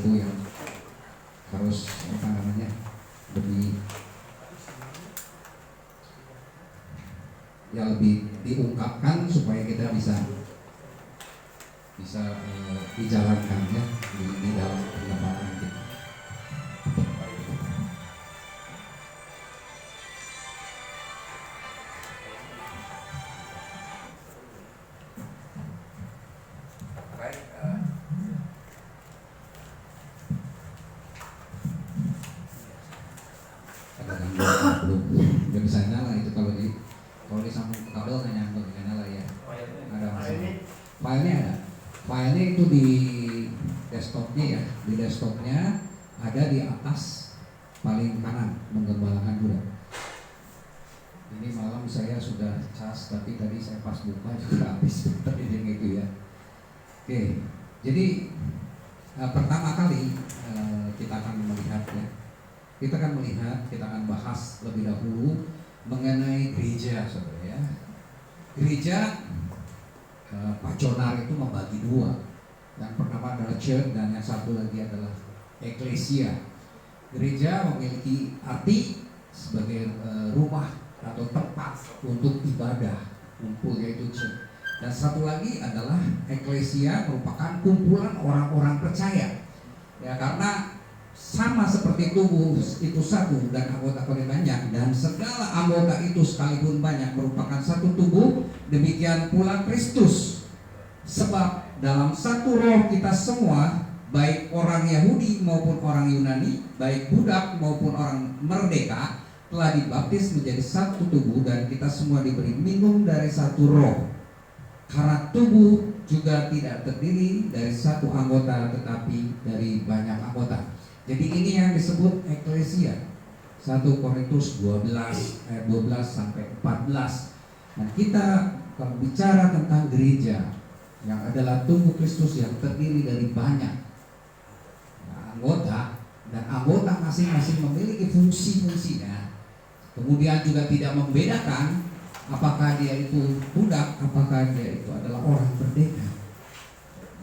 itu yang harus lebih diungkapkan supaya kita bisa dijalankan ya di dalam pendapatan kita. Belum bisa nyala itu kalau disambung ke kabel nggak nyala ya. Ada masalah. Filenya ada. Filenya itu di desktopnya ya. Di desktopnya ada di atas paling kanan menggembalakan juga. Ini malam saya sudah cas tapi tadi saya pas buka juga habis terjadi gitu ya. Oke, jadi pertama kali kita akan melihat ya. Kita akan bahas lebih dahulu mengenai gereja, saudara ya. Gereja, Pak Jonar itu membagi dua. Yang pertama adalah church dan yang satu lagi adalah eklesia. Gereja memiliki arti sebagai rumah atau tempat untuk ibadah, kumpul yaitu church. Dan satu lagi adalah eklesia, merupakan kumpulan orang-orang percaya. Ya, karena sama seperti tubuh itu satu dan anggota-anggota banyak, dan segala anggota itu sekalipun banyak merupakan satu tubuh, demikian pula Kristus. Sebab dalam satu roh kita semua, baik orang Yahudi maupun orang Yunani, baik budak maupun orang merdeka, telah dibaptis menjadi satu tubuh, dan kita semua diberi minum dari satu roh. Karena tubuh juga tidak terdiri dari satu anggota, tetapi dari banyak anggota. Jadi ini yang disebut eklesia. 1 Korintus 12 ayat 12 sampai 14. Nah, kita kalau bicara tentang gereja yang adalah tubuh Kristus yang terdiri dari banyak anggota, dan anggota masing-masing memiliki fungsi-fungsinya. Kemudian juga tidak membedakan apakah dia itu budak, apakah dia itu adalah orang merdeka.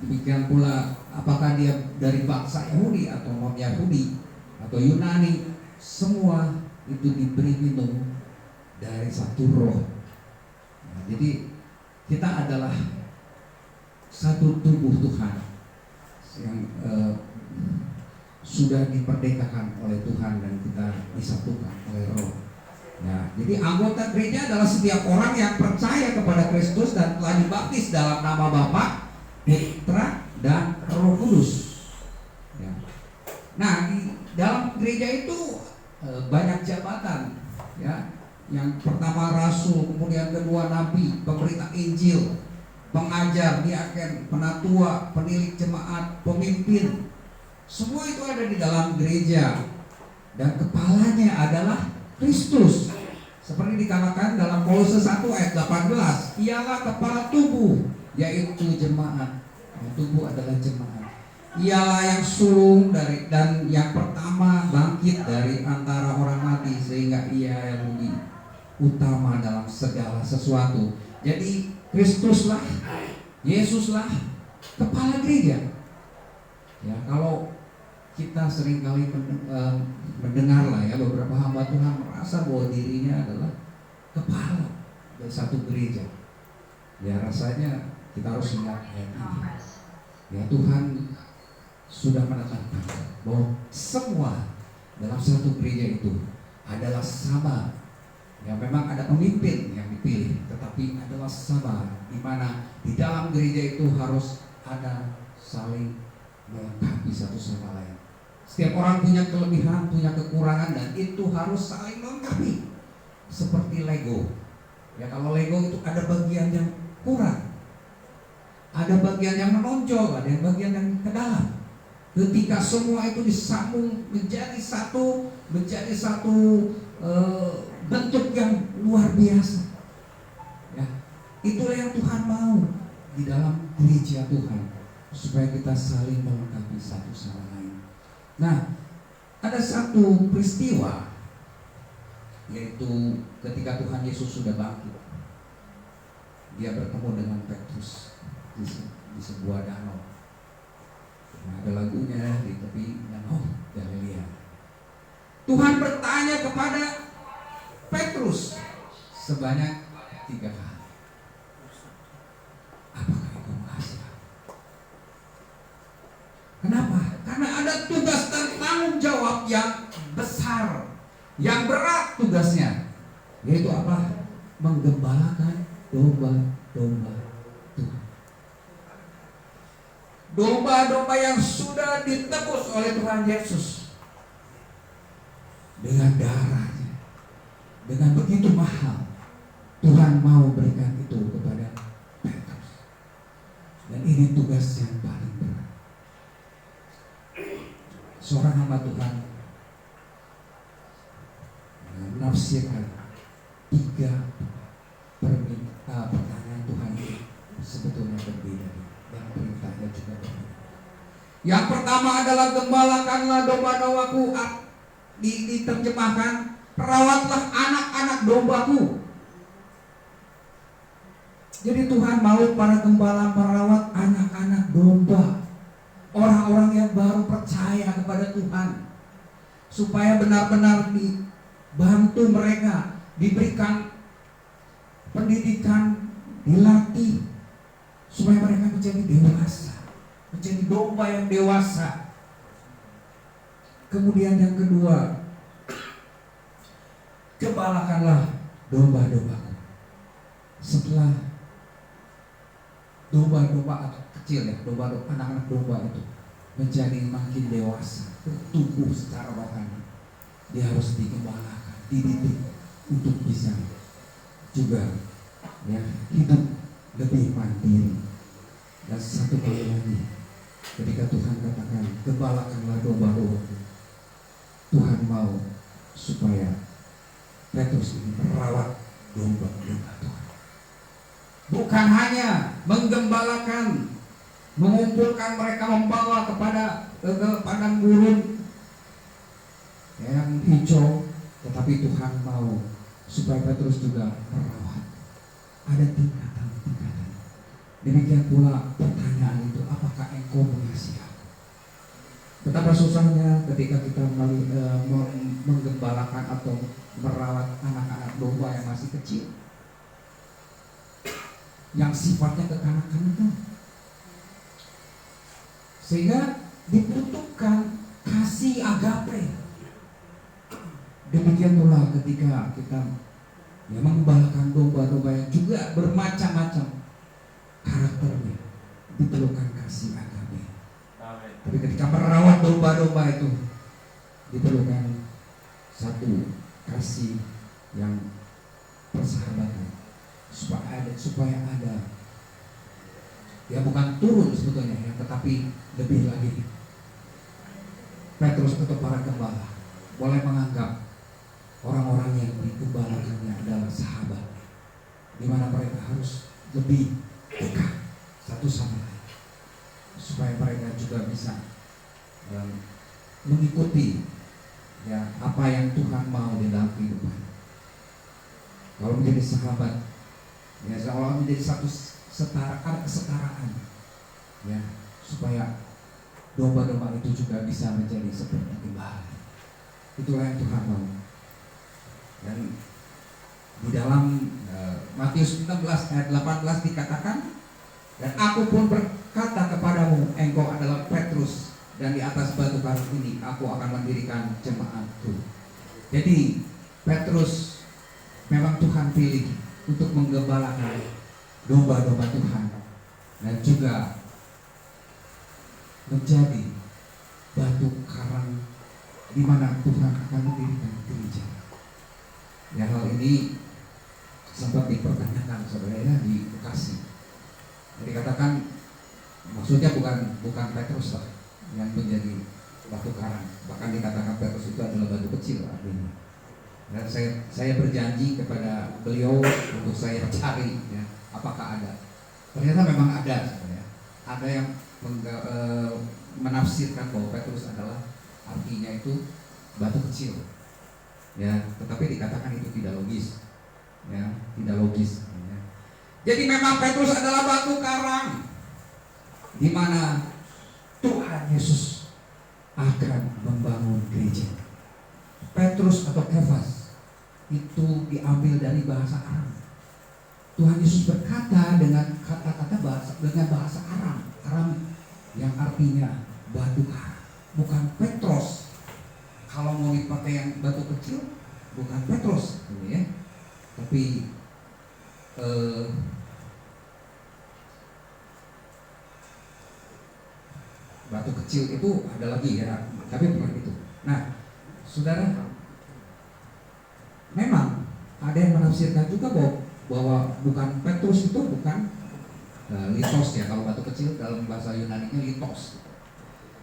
Demikian pula apakah dia dari bangsa Yahudi atau non Yahudi atau Yunani, semua itu diberi minum dari satu roh. Nah, jadi kita adalah satu tubuh Tuhan yang sudah diperdekakan oleh Tuhan, dan kita disatukan oleh roh. Nah, jadi anggota gereja adalah setiap orang yang percaya kepada Kristus dan telah dibaptis dalam nama Bapa, Putra, dan Roh Kudus. Ya. Nah, di dalam gereja itu banyak jabatan, ya. Yang pertama rasul, kemudian kedua nabi, pemberita Injil, pengajar, diaken, penatua, penilik jemaat, pemimpin. Semua itu ada di dalam gereja, dan kepalanya adalah Kristus. Seperti dikatakan dalam Kolose 1 ayat 18, ialah kepala tubuh, yaitu jemaat. Tubuh adalah jemaat. Ialah yang sulung dari dan yang pertama bangkit dari antara orang mati, sehingga ia yang lebih utama dalam segala sesuatu. Jadi Kristuslah, Yesuslah kepala gereja. Ya, kalau kita seringkali mendengar lah ya, beberapa hamba Tuhan merasa bahwa dirinya adalah kepala dari satu gereja. Ya, rasanya kita harus ingat ayat ini. Ya, Tuhan sudah menekankan bahwa semua dalam satu gereja itu adalah sama. Ya, memang ada pemimpin yang dipilih, tetapi adalah sama, di mana di dalam gereja itu harus ada saling melengkapi satu sama lain. Setiap orang punya kelebihan, punya kekurangan, dan itu harus saling melengkapi. Seperti Lego. Ya, kalau Lego itu ada bagian yang kurang, ada bagian yang menonjol, ada yang bagian yang ke dalam. Ketika semua itu disambung menjadi satu bentuk yang luar biasa. Ya, itulah yang Tuhan mau di dalam gereja Tuhan, supaya kita saling melengkapi satu sama lain. Nah, ada satu peristiwa, yaitu ketika Tuhan Yesus sudah bangkit. Dia bertemu dengan Petrus di sebuah danau. Nah, ada lagunya di tepi Danau Galilea. Tuhan bertanya kepada Petrus sebanyak 3 kali. Apakah engkau mengasihi aku? Kenapa? Karena ada tugas dan tanggung jawab yang besar, yang berat tugasnya, yaitu apa? Menggembalakan domba-domba Tuhan. Domba-domba yang sudah ditebus oleh Tuhan Yesus dengan darahnya, dengan begitu mahal. Tuhan mau berikan itu kepada Petrus. Dan ini tugas yang paling berat. Seorang hamba Tuhan menafsirkan 3 pertanyaan Tuhan ini sebetulnya berbeda, dan perintahnya juga berbeda. Yang pertama adalah gembalakanlah domba-dombaku, diterjemahkan perawatlah anak-anak dombaku. Jadi Tuhan mau para gembala merawat anak-anak domba, orang-orang yang baru percaya kepada Tuhan, supaya benar-benar dibantu mereka, diberikan pendidikan, dilatih, supaya mereka menjadi dewasa, menjadi domba yang dewasa. Kemudian yang kedua, gembalakanlah domba-dombaku. Setelah domba-domba kecil ya, domba-domba, anak-anak domba itu menjadi makin dewasa, bertumbuh secara rohani, dia harus digembalakan, dididik untuk bisa juga ya hidup lebih mandiri. Dan satu kali lagi, ketika Tuhan katakan gembalakanlah domba-domba, Tuhan mau supaya Petrus ini merawat domba-domba Tuhan. Bukan hanya menggembalakan, mengumpulkan mereka, membawa kepada padang gurun yang hijau, tetapi Tuhan mau supaya Petrus juga merawat. Ada tingkatan-tingkatan. Demikian pula pertanyaan itu, apakah engkau mengasihi aku? Betapa susahnya ketika kita menggembalakan atau merawat anak-anak domba yang masih kecil, yang sifatnya kekanak-kanakan, sehingga dibutuhkan kasih agape. Demikian pula ketika kita menggembalakan domba-domba yang juga bermacam-macam karakternya, diperlukan kasih agape. Tapi ketika merawat domba-domba itu, diperlukan satu kasih yang persahabatan, supaya ada ya, bukan turun sebetulnya ya, tetapi lebih lagi Petrus atau para gembala boleh menganggap orang-orang yang digembalakannya adalah sahabat, di mana mereka harus lebih dekat satu sama lain, supaya mereka juga bisa mengikuti ya apa yang Tuhan mau di dalam kehidupan. Kalau menjadi sahabat, ya seolah menjadi satu kesetaraan, ya, supaya domba-domba itu juga bisa menjadi seperti gembala. Itulah yang Tuhan mau. Dan di dalam Matius 16 ayat 18 dikatakan, dan aku pun berkata kepadamu, engkau adalah Petrus, dan di atas batu karang ini aku akan mendirikan jemaatku. Jadi Petrus memang Tuhan pilih untuk menggembalakan domba-domba Tuhan, dan juga menjadi batu karang di mana Tuhan akan mendirikan gereja. Ya, hal ini sempat dipertanyakan saudara di Bekasi. Jadi katakan maksudnya bukan Petrus lah yang menjadi batu karang, bahkan dikatakan Petrus itu adalah batu kecil artinya. Dan saya berjanji kepada beliau untuk saya cari ya, apakah ada. Ternyata memang ada sebenarnya. Ada yang menafsirkan bahwa Petrus adalah artinya itu batu kecil. Ya, tetapi dikatakan itu tidak logis. Ya, tidak logis ya. Jadi memang Petrus adalah batu karang di mana Tuhan Yesus akan membangun gereja. Petrus atau Kefas itu diambil dari bahasa Aram. Tuhan Yesus berkata dengan kata-kata bahasa Aram yang artinya batu karang, bukan Petros. Kalau mau dipakai yang batu kecil, bukan Petros, ini ya. Tapi batu kecil itu ada lagi ya, tapi bukan itu. Nah, saudara, memang ada yang menafsirkan juga bahwa bukan Petrus itu bukan litos ya. Kalau batu kecil dalam bahasa Yunani-nya litos.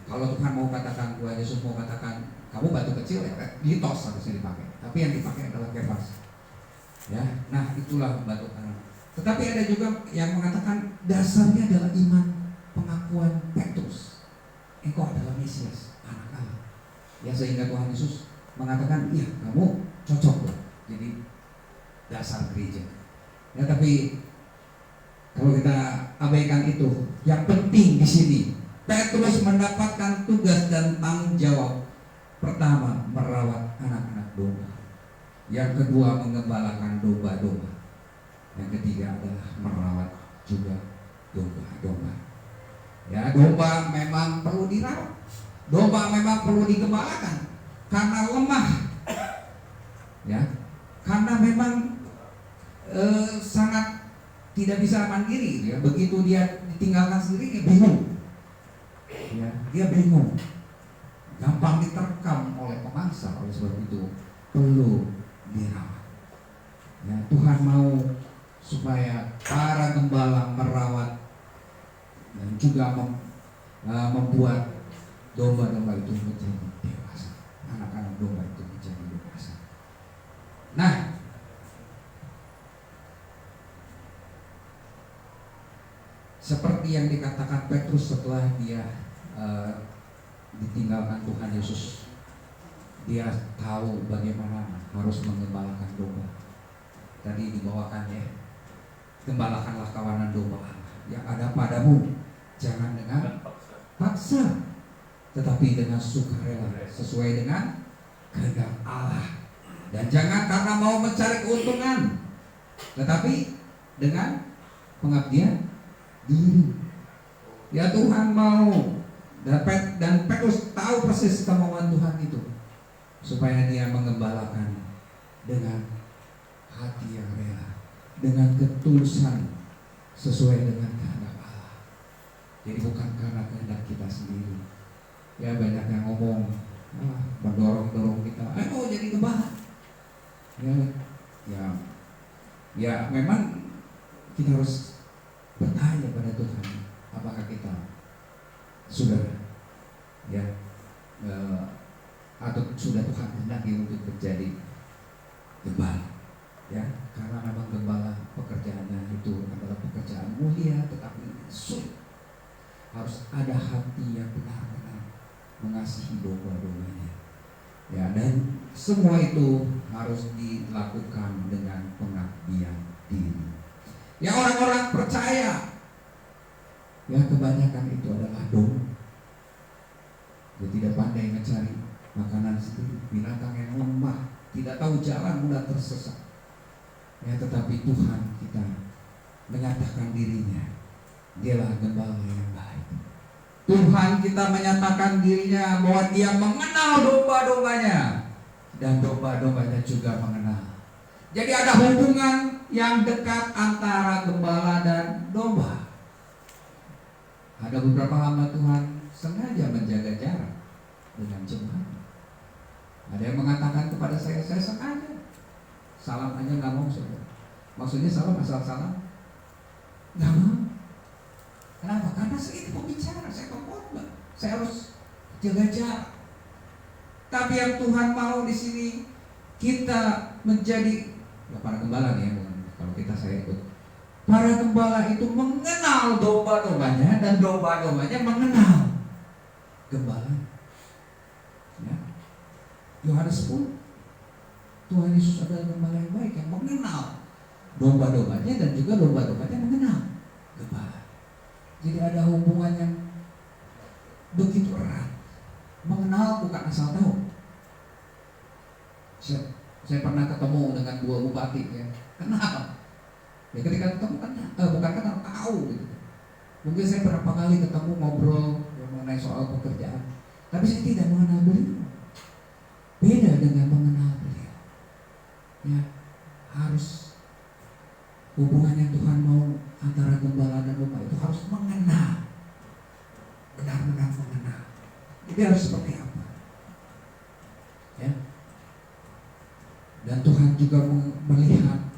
Kalau Tuhan mau katakan, Tuhan Yesus mau katakan kamu batu kecil, ya litos harusnya dipakai. Tapi yang dipakai adalah Kefas. Ya, nah itulah batu karang. Tetapi ada juga yang mengatakan dasarnya adalah iman, pengakuan Petrus. Engkau adalah Mesias, anak Allah. Ya, sehingga Tuhan Yesus mengatakan, iya kamu cocok loh jadi dasar gereja. Ya, tapi kalau kita abaikan itu, yang penting di sini Petrus mendapatkan tugas dan tanggung jawab. Pertama, merawat anak-anak domba. Yang kedua, mengembalakan domba-domba. Yang ketiga adalah merawat juga domba-domba. Ya, domba memang perlu dirawat. Domba memang perlu digembalakan karena lemah. Ya, karena memang sangat tidak bisa mandiri. Ya, begitu dia ditinggalkan sendiri, dia bingung. Ya, dia bingung. Gampang diterkam oleh pemangsa. Oleh sebab itu perlu dirawat. Ya, Tuhan mau supaya para gembala merawat dan juga membuat domba-domba itu menjadi dewasa, anak-anak domba itu menjadi dewasa. Nah, seperti yang dikatakan Petrus setelah dia ditinggalkan Tuhan Yesus, dia tahu bagaimana harus mengembalakan domba. Tadi dibawakan ya, gembalakanlah kawanan domba yang ada padamu, jangan dengan paksa, tetapi dengan sukarela, sesuai dengan kehendak Allah. Dan jangan karena mau mencari keuntungan, tetapi dengan pengabdian diri. Ya, Tuhan mau, dan Petrus tahu persis kemauan Tuhan itu, supaya dia mengembalakan dengan hati yang rela, dengan ketulusan sesuai dengan kehendak Allah. Jadi bukan karena kehendak kita sendiri. Ya, banyak yang ngomong mendorong kita, ayo jadi gembala. Ya memang kita harus bertanya pada Tuhan, apakah kita sudah atau sudah Tuhan kehendaki untuk menjadi gembala. Ya, karena memang gembala pekerjaannya itu adalah pekerjaan mulia tetapi sulit. Harus ada hati yang benar-benar mengasihi domba-dombanya. Ya, dan semua itu harus dilakukan dengan pengabdian diri. Ya, orang-orang percaya, ya kebanyakan itu adalah domba. Dia tidak pandai mencari makanan sendiri, binatang yang lemah, tidak tahu jalan, mudah tersesat. Ya, tetapi Tuhan kita menyatakan dirinya, dialah gembala yang baik. Tuhan kita menyatakan dirinya bahwa dia mengenal domba-dombanya, dan domba-dombanya juga mengenal. Jadi ada hubungan yang dekat antara gembala dan domba. Ada beberapa hamba Tuhan sengaja menjaga jarak dengan jemaat. Ada yang mengatakan kepada saya sengaja salam aja nggak mau, saudara. Maksudnya salam asal salam nggak mau. Kenapa? Karena saya itu pembicara, saya pengkhotbah, saya harus jaga jarak. Tapi yang Tuhan mau di sini kita menjadi para gembala nih ya, kalau saya ikut. Para gembala itu mengenal domba-dombanya dan domba-dombanya mengenal gembala. Ya. Yohanes 10. Tuhan Yesus adalah gembala yang baik yang mengenal domba-dombanya dan juga domba-dombanya mengenal gembala. Jadi ada hubungan yang begitu erat Mengenal bukan asal tahu. Saya pernah ketemu dengan dua bupati ya. Kenal. Ya ketika ketemu kan bukan kenal, tahu gitu. Mungkin saya berapa kali ketemu ngobrol mengenai soal pekerjaan, tapi saya tidak mengenal beliau. Beda dengan mengenal beliau. Ya, harus hubungan yang Tuhan mau antara gembala dan domba itu harus mengenal, benar-benar mengenal. Itu harus seperti apa? Ya. Dan Tuhan juga melihat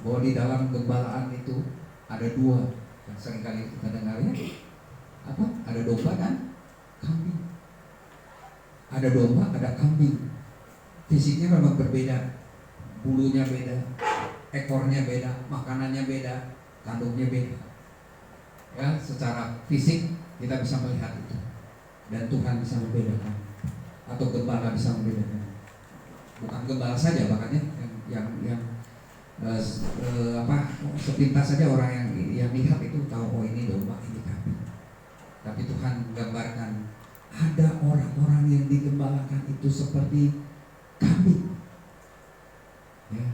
bahwa di dalam gembalaan itu ada dua yang seringkali kita dengar ya. Apa? Ada domba dan kambing. Ada domba, ada kambing. Fisiknya memang berbeda, bulunya beda, ekornya beda, makanannya beda, kandungnya beda. Ya, secara fisik kita bisa melihat itu. Dan Tuhan bisa membedakan, atau gembala bisa membedakan. Bukan gembala saja, bahkan yang sepintas saja orang yang lihat itu tahu, oh ini domba, ini kambing. Tapi Tuhan menggambarkan ada orang-orang yang digembalakan itu seperti kambing, ya,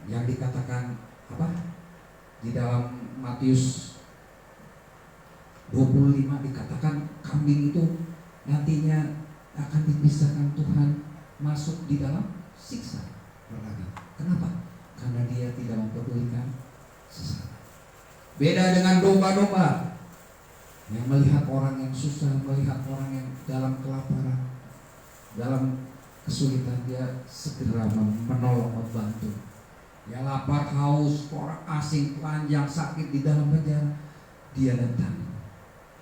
yang dikatakan apa di dalam Matius 25 dikatakan kambing itu nantinya akan dipisahkan Tuhan masuk di dalam siksa neraka. Kenapa? Karena dia tidak mempedulikan sesama. Beda dengan domba-domba yang melihat orang yang susah, melihat orang yang dalam kelaparan, dalam kesulitan, dia segera menolong, membantu. Ya, lapar, haus, orang asing, telanjang, sakit di dalam penjara, dia datang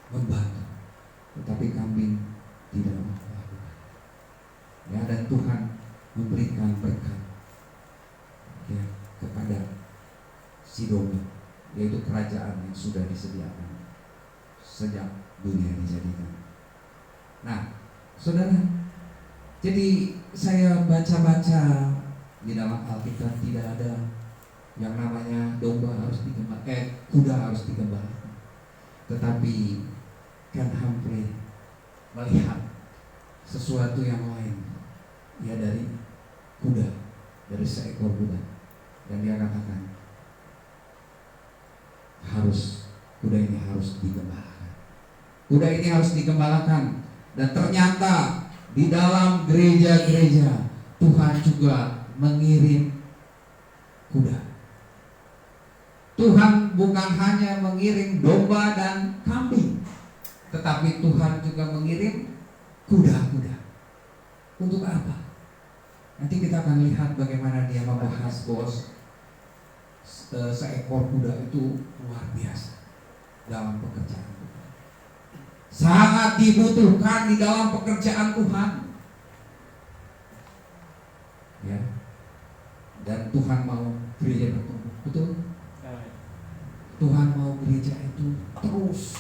membantu. Tetapi kambing tidak melakukan. Ya, dan Tuhan memberikan berkat ya kepada si domba, yaitu kerajaan yang sudah disediakan sejak dunia dijadikan. Nah, saudara, jadi saya baca-baca di dalam Alkitab tidak ada yang namanya domba harus digembalakan, kuda harus digembalakan. Tetapi Ken Humphrey melihat sesuatu yang lain, ya, dari kuda, dari seekor kuda, dan dia katakan kuda ini harus digembalakan. Kuda ini harus digembalakan. Dan ternyata di dalam gereja-gereja Tuhan juga mengirim kuda. Tuhan bukan hanya mengirim domba dan kambing, tetapi Tuhan juga mengirim kuda-kuda. Untuk apa? Nanti kita akan lihat bagaimana dia membahas bahwa seekor kuda itu luar biasa dalam pekerjaan Tuhan. Sangat dibutuhkan di dalam pekerjaan Tuhan. Ya. Dan Tuhan mau gereja bertumbuh, betul? Tuhan mau gereja itu terus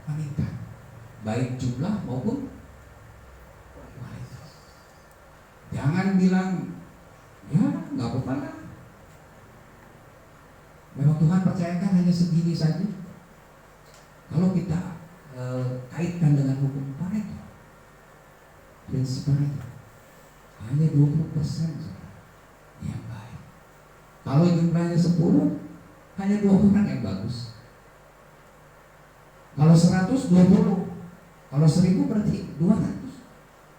meningkat, baik jumlah maupun kualitas. Jangan bilang, ya nggak apa-apa lah. Memang Tuhan percayakan hanya segini saja. Kalau kita kaitkan dengan hukum Pareto, prinsip Pareto, hanya 20% yang baik. Kalau jumlahnya 10, hanya 2 orang yang bagus. Kalau 100, 20. Kalau 1000 berarti 200.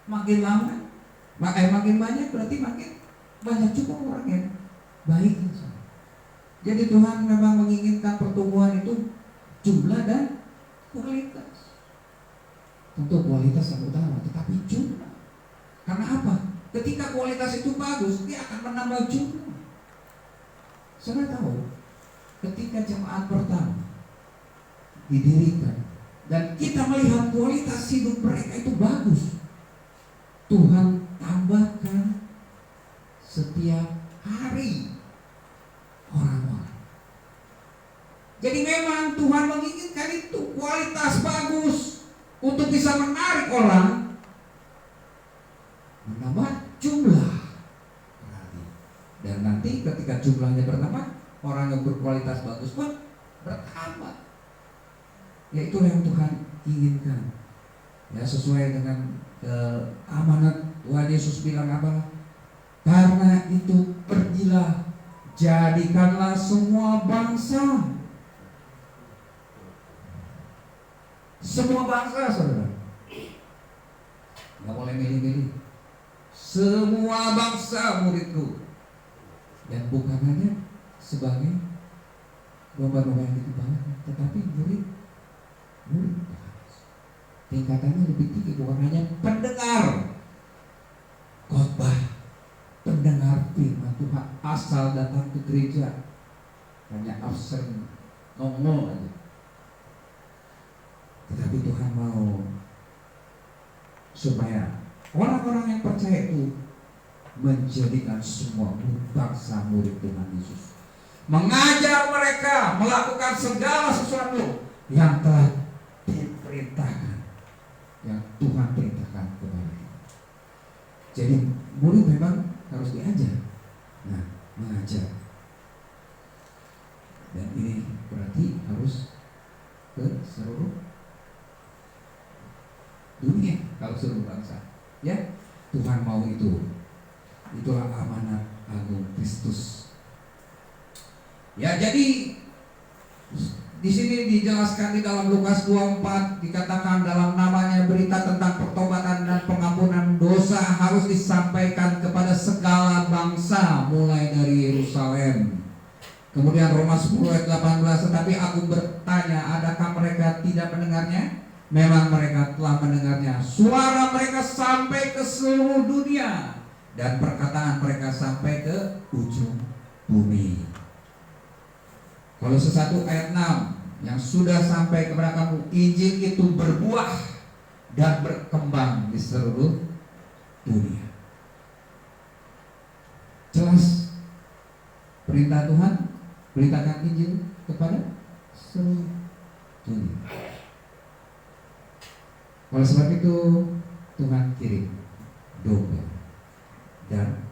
Makin lama, makin banyak berarti makin banyak juga orang yang baik. Jadi Tuhan memang menginginkan pertumbuhan itu jumlah dan kualitas. Tentu kualitas yang utama, tetapi jumlah. Karena apa? Ketika kualitas itu bagus, dia akan menambah jumlah. Saudara tahu, ketika jemaat pertama didirikan dan kita melihat kualitas hidup mereka itu bagus, Tuhan tambahkan setiap hari orang-orang. Jadi memang Tuhan menginginkan itu kualitas bagus untuk bisa menarik orang, menambah jumlah. Dan nanti ketika jumlahnya bertambah, orang yang berkualitas bagus pun bertambah. Yaitu yang Tuhan inginkan Ya, sesuai dengan amanat Tuhan Yesus bilang apa? Karena itu pergilah, jadikanlah semua bangsa. Semua bangsa, saudara. Nggak boleh milih-milih. Semua bangsa muridku. Dan bukan hanya sebagai domba-domba yang digembalakan, tetapi murid. Tingkatannya lebih tinggi, bukan hanya pendengar khotbah, pendengar firman Tuhan, asal datang ke gereja hanya absen, nongol aja. Tetapi Tuhan mau supaya orang-orang yang percaya itu menjadikan semua bangsa murid Tuhan Yesus, mengajar mereka melakukan segala sesuatu yang telah diperintahkan, yang Tuhan perintahkan kepada kita. Jadi murid memang harus diajar. Nah, mengajar. Dan ini berarti harus ke seluruh dunia, kalau seluruh bangsa. Ya, Tuhan mau itu. Itulah amanat agung Kristus. Ya, jadi di sini dijelaskan di dalam Lukas 24 dikatakan dalam namanya berita tentang pertobatan dan pengampunan dosa harus disampaikan kepada segala bangsa mulai dari Yerusalem. Kemudian Roma 10 ayat 18, tetapi aku bertanya, adakah mereka tidak mendengarnya? Memang mereka telah mendengarnya. Suara mereka sampai ke seluruh dunia dan perkataan mereka sampai ke ujung bumi. Kolose 1 ayat 6, yang sudah sampai kepada kamu, Injil itu berbuah dan berkembang di seluruh dunia. Jelas perintah Tuhan, beritakan Injil kepada seluruh dunia. Oleh sebab itu Tuhan kirim domba dan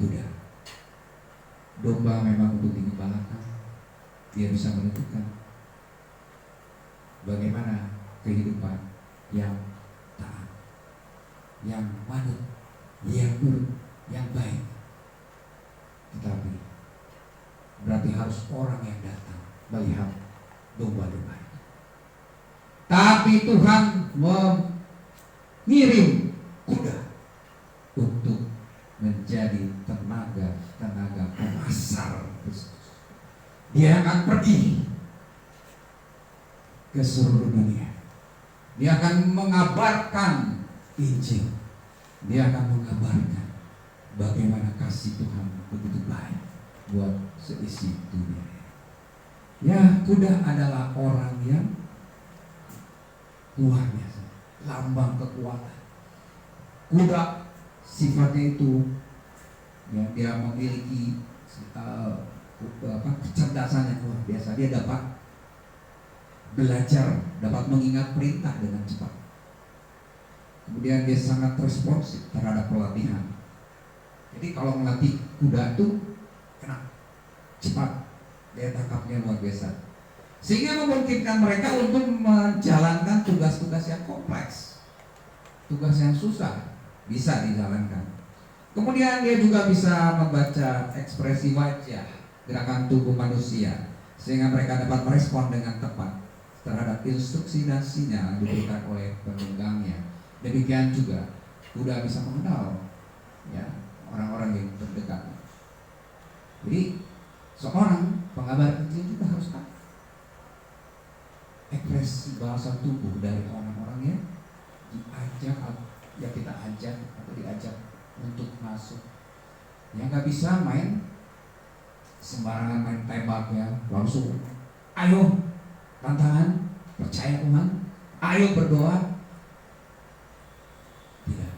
kuda. Domba memang untuk digembalakan. Dia bisa menentukan bagaimana kehidupan yang taat, yang manut, yang nurut, yang baik. Tetapi berarti harus orang yang datang melihat domba-domba itu. Tapi Tuhan mengirim kuda untuk menjadi tenaga pemasar Kristus. Dia akan pergi ke seluruh dunia. Dia akan mengabarkan Injil. Dia akan mengabarkan bagaimana kasih Tuhan begitu baik buat seisi dunia. Ya, kuda adalah orang yang luar biasa, lambang kekuatan. Kuda sifatnya itu ya, dia memiliki kecerdasan yang luar biasa. Dia dapat belajar, dapat mengingat perintah dengan cepat. Kemudian dia sangat responsif terhadap pelatihan. Jadi kalau melatih kuda itu kena cepat, daya tangkapnya luar biasa, sehingga memungkinkan mereka untuk menjalankan tugas-tugas yang kompleks, tugas yang susah bisa dijalankan. Kemudian dia juga bisa membaca ekspresi wajah, gerakan tubuh manusia, sehingga mereka dapat merespon dengan tepat terhadap instruksi dan sinyal diberikan oleh penunggangnya. Demikian juga kuda bisa mengenal ya orang-orang yang terdekat. Jadi seorang pengabar Injil juga harus tahu ekspresi bahasa tubuh dari orang-orang yang diajak, ya kita ajak atau diajak untuk masuk. Yang nggak bisa main sembarangan, main tembak ya, langsung ayo tantangan, percaya Tuhan, ayo berdoa. Tidak,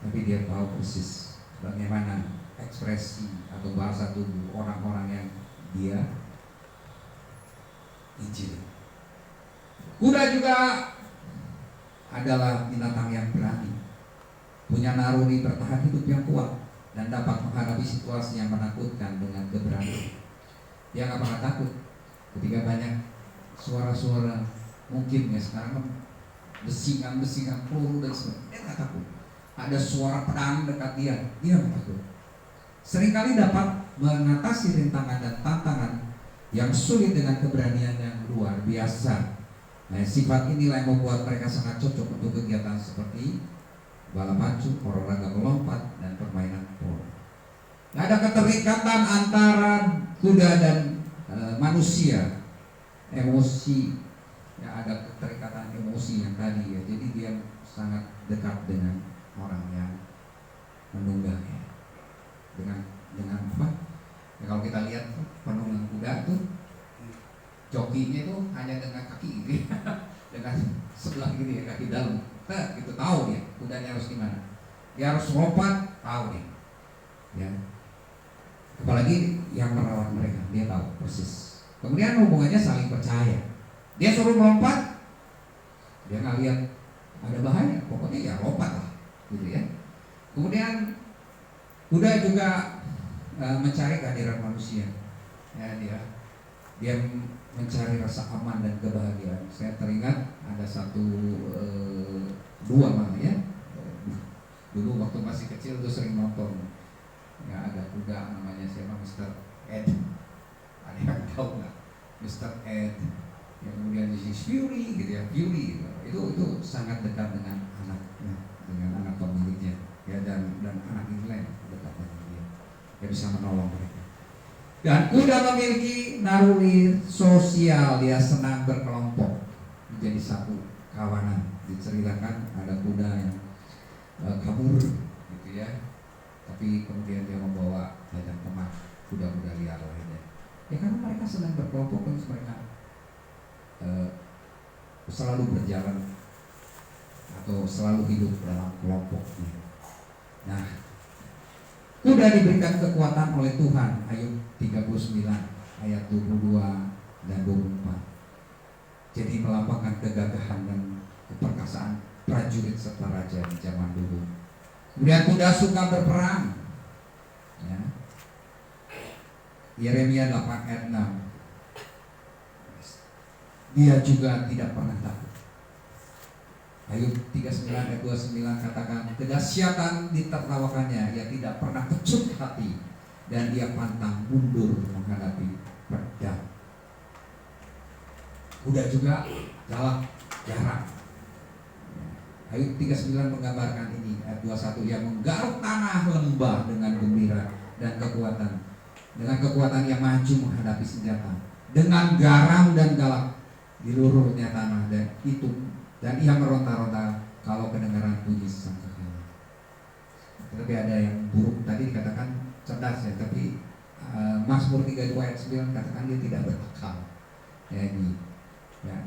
tapi dia tahu persis bagaimana ekspresi atau bahasa tubuh orang-orang yang dia Injil. Kuda juga adalah binatang yang berani, punya naruni bertahan hidup yang kuat, dan dapat menghadapi situasi yang menakutkan dengan keberanian. Dia nggak bakal takut ketika banyak suara-suara, mungkin ya sekarang desingan peluru dan sebagainya. Dia nggak takut. Ada suara pedang dekat dia nggak takut. Seringkali dapat mengatasi rintangan dan tantangan yang sulit dengan keberanian yang luar biasa. Nah, sifat inilah yang membuat mereka sangat cocok untuk kegiatan seperti balap pacu, olahraga melompat, dan permainan polo. Nah, ada keterikatan antara kuda dan manusia, emosi, ya ada keterikatan emosi yang tadi ya. Jadi dia sangat dekat dengan orang yang menunggangi. Dengan apa? Ya, kalau kita lihat penunggang kuda tuh jokinya itu hanya dengan kaki gitu ya. Dengan sebelah gini ya, kaki dalam. Nah, gitu tahu dia kudanya harus gimana. Dia harus lompat, tahu dia. Ya. Apalagi yang merawat mereka, dia tahu persis. Kemudian hubungannya saling percaya. Dia suruh melompat, dia nggak lihat ada bahaya, pokoknya ya lompat lah, gitu ya. Kemudian kuda juga mencari kehadiran manusia. Ya, dia mencari rasa aman dan kebahagiaan. Saya teringat ada dua malah ya. Dulu waktu masih kecil tuh sering nonton. Ya ada kuda namanya siapa, Mr. Ed. Ada yang tahu nggak? Mr. Ed. Yang kemudian di Fury gitu ya, Fury gitu. Itu sangat dekat dengan anaknya, dengan anak pemiliknya. Ya dan anak ini lain dekat dengan dia. Dia bisa menolong mereka. Dan kuda memiliki naluri sosial, dia senang berkelompok menjadi satu kawanan. Diceritakan ada kuda yang kabur gitu ya, tapi kemudian dia membawa banyak teman kuda-kuda liar lainnya. Ya karena mereka senang berkelompok, terus mereka selalu berjalan atau selalu hidup dalam kelompok. Nah, kuda diberikan kekuatan oleh Tuhan. Ayub 39 ayat 22 dan 24. Jadi melambangkan kegagahan dan keperkasaan prajurit serta raja di zaman dulu. Kemudian kuda suka berperang. Ya. Yeremia 8 ayat 6. Dia juga tidak pernah takut. Ayub 39 ayat 29 katakan, kedahsyatan ditertawakannya, ia tidak pernah kecut hati, dan ia pantang mundur menghadapi pedang. Kuda juga galak, jarang. Ayub 39 menggambarkan ini, ayat 21, ia menggaruk tanah lembah dengan gembira dan kekuatan. Dengan kekuatan ia maju menghadapi senjata. Dengan garam dan galak diluruhnya tanah dan ia meronta-ronta kalau kedengaran bunyi sangkakala. Tapi ada yang buruk tadi dikatakan cerdas ya, tapi Mazmur 32 ayat 9 katakan dia tidak berakal. Ya ini, ya.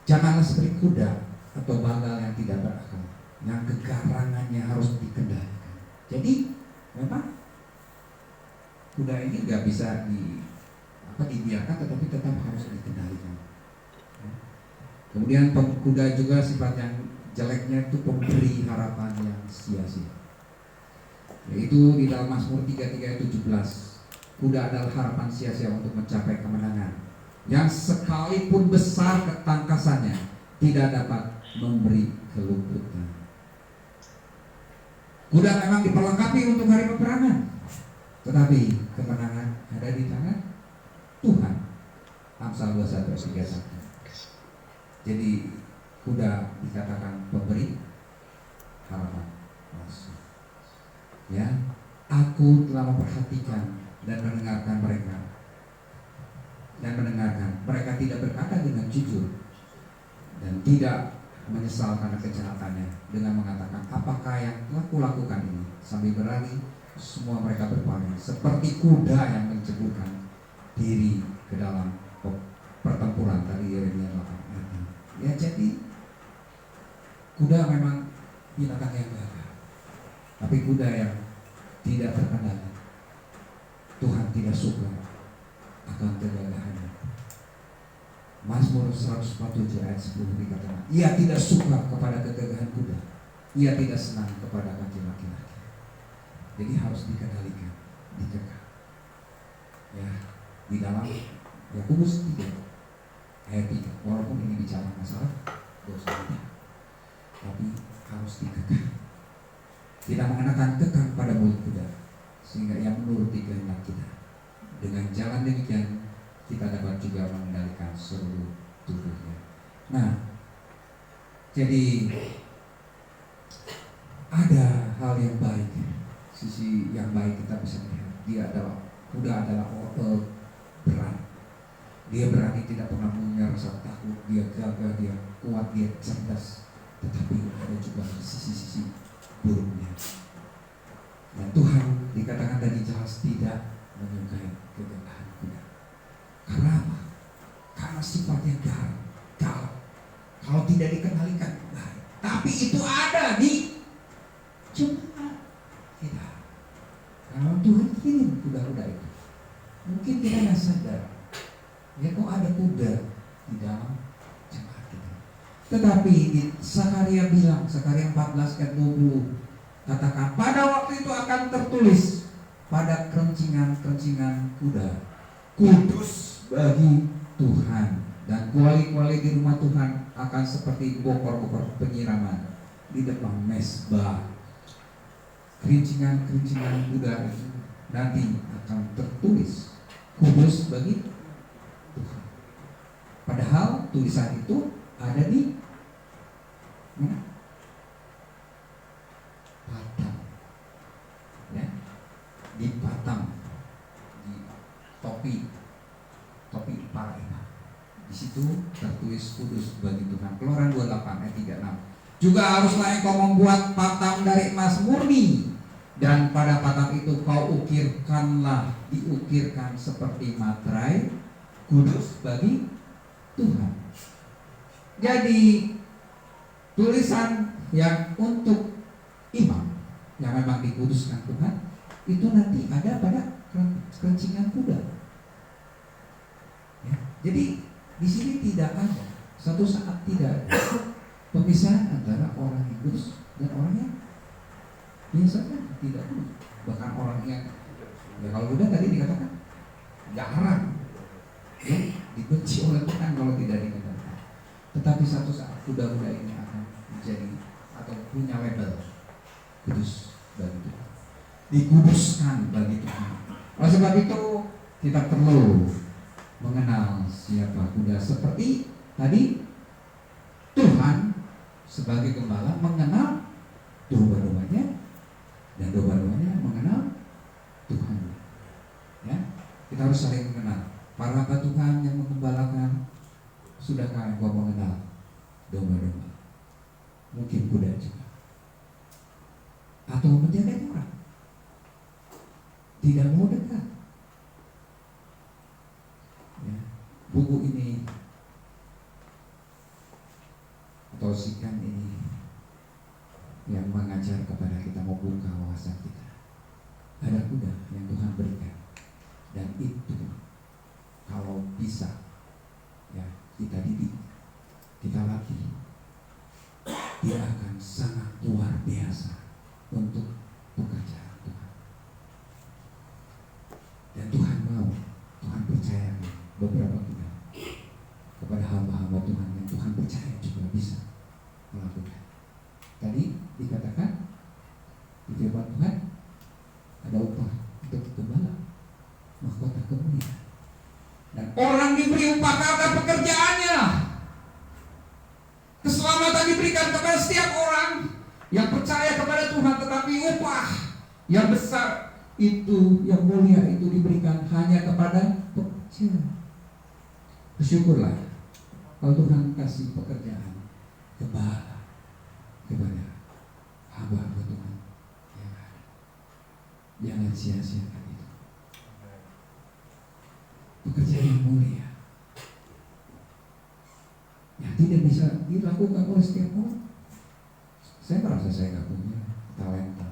Janganlah seperti kuda atau banggal yang tidak berakal, yang kegarangannya harus dikendalikan. Jadi memang kuda ini nggak bisa dibiarkan, tetapi tetap harus dikendalikan. Kemudian kuda juga sifat yang jeleknya itu pemberi harapan yang sia-sia. Yaitu di dalam Mazmur 33 ayat 17, kuda adalah harapan sia-sia untuk mencapai kemenangan, yang sekalipun besar ketangkasannya tidak dapat memberi keluputan. Kuda memang diperlengkapi untuk hari peperangan, tetapi kemenangan ada di tangan Tuhan. Amsal 21 ayat 31. Jadi kuda dikatakan pemberi harapan. Ya, aku telah memperhatikan dan mendengarkan mereka. Mereka tidak berkata dengan jujur dan tidak menyesal karena kejahatannya dengan mengatakan, apakah yang telah kulakukan ini? Sambil berlari semua mereka berpaling seperti kuda yang menceburkan diri ke dalam pertempuran. Tadi Yeremia 8. Ya jadi kuda memang binatang yang gagah, tapi kuda yang tidak terkendali. Tuhan tidak suka akan kegagahannya. Mazmur 147 ayat 10 dikatakan, ia tidak suka kepada kegagahan kuda, ia tidak senang kepada kaki laki-laki. Jadi harus dikendalikan, dicegah. Ya, di dalam Yakobus 3 ayat 3, walaupun ini bicara masalah harus dikekang. Tidak mengenakan kekang pada mulut kuda, sehingga ia menuruti kehendak kita. Dengan jalan demikian kita dapat juga mengendalikan seluruh tubuhnya. Nah, jadi ada hal yang baik, sisi yang baik kita bisa lihat. Kuda adalah berani. Dia berani, tidak pernah punya rasa takut. Dia gagah, dia kuat, dia cerdas. Tetapi ada juga sisi-sisi buruknya. Dan Tuhan dikatakan tadi jelas tidak menyukai kegagahan kuda. Karena apa? Karena sifatnya galak. Kalau tidak dikendalikan baik. Tapi itu ada di jemaat kita. Kalau Tuhan kirim kuda-kuda itu, mungkin kita tidak sadar. Ya kok ada kuda di dalam jemaat kita. Tetapi Sakaria bilang, Sakaria 14 ayat 20, katakan pada waktu itu akan tertulis pada kerencingan-kerencingan kuda, kudus bagi Tuhan, dan kuali-kuali di rumah Tuhan akan seperti bokor-bokor penyiraman di depan mezbah. Kerincingan-kerincingan kuda itu nanti akan tertulis kudus bagi Tuhan. Padahal tulisan itu ada di mana? Patang, ya, di patang, di topi parena. Di situ tertulis kudus bagi Tuhan. Keluaran 28 ayat 36. Juga haruslah engkau membuat patang dari emas murni, dan pada patang itu kau diukirkan seperti materai, kudus bagi Tuhan. Jadi tulisan yang untuk imam yang memang dikuduskan Tuhan itu nanti ada pada kerencingan kuda. Ya, jadi di sini tidak ada, suatu saat tidak ada pemisahan antara orang yang kudus dan orang yang biasanya tidak kudus. Bahkan orang yang, ya kalau kuda tadi dikatakan jarang, ya, dibenci oleh Tuhan kalau tidak dikatakan. Tetapi satu saat kuda-kuda ini akan menjadi atau punya label kudus bagi Tuhan, dikuduskan bagi Tuhan. Oleh sebab itu kita perlu mengenal siapa kuda, seperti tadi Tuhan sebagai gembala mengenal domba-dombanya, dan domba-dombanya mengenal Tuhan. Ya, kita harus saling mengenal. Para hamba Tuhan yang menggembalakan, sudahkah engkau mengenal domba-domba? Mungkin kuda juga. Atau menjaga orang, tidak mau dekat. Ya, buku ini atau sikan ini yang mengajar kepada kita membuka wawasan kita. Ada kuda yang Tuhan berikan, dan itu kalau bisa, ya, kita didik, kita latih, dia akan sangat luar biasa untuk pekerjaan Tuhan. Dan Tuhan mau, Tuhan percaya beberapa kuda kepada hamba-hamba Tuhan yang Tuhan percaya juga bisa melakukan. Tadi dikatakan di firman Tuhan ada upah untuk gembala, mahkota kemuliaan. Dan orang diberi upah karena pekerjaannya. Keselamatan diberikan kepada setiap orang yang percaya kepada Tuhan, tetapi upah yang besar itu, yang mulia itu diberikan hanya kepada pekerja. Bersyukurlah kalau Tuhan kasih pekerjaan gembala kepada hamba-hamba Tuhan yang ada. Jangan sia-siakan itu. Pekerjaan yang mulia yang tidak bisa dilakukan oleh setiap orang. Saya merasa saya nggak punya talenta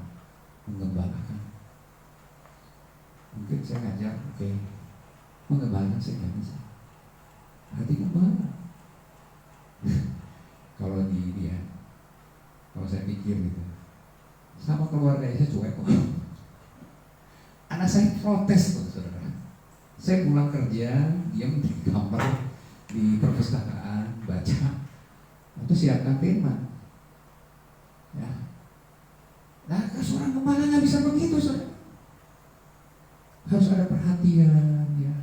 menggembalakan. Mungkin saya ngajar, oke, menggembalakan saya nggak bisa. Hati gembala. Kalau kalau saya pikir gitu, sama keluarga saya cuek kok. Anak saya protes tuh, saudara. Saya pulang kerja, diam di kamar, di perpustakaan, baca, atau siapkan firman. Ya, seorang gembala nggak bisa begitu, saudara. Harus ada perhatian, ya.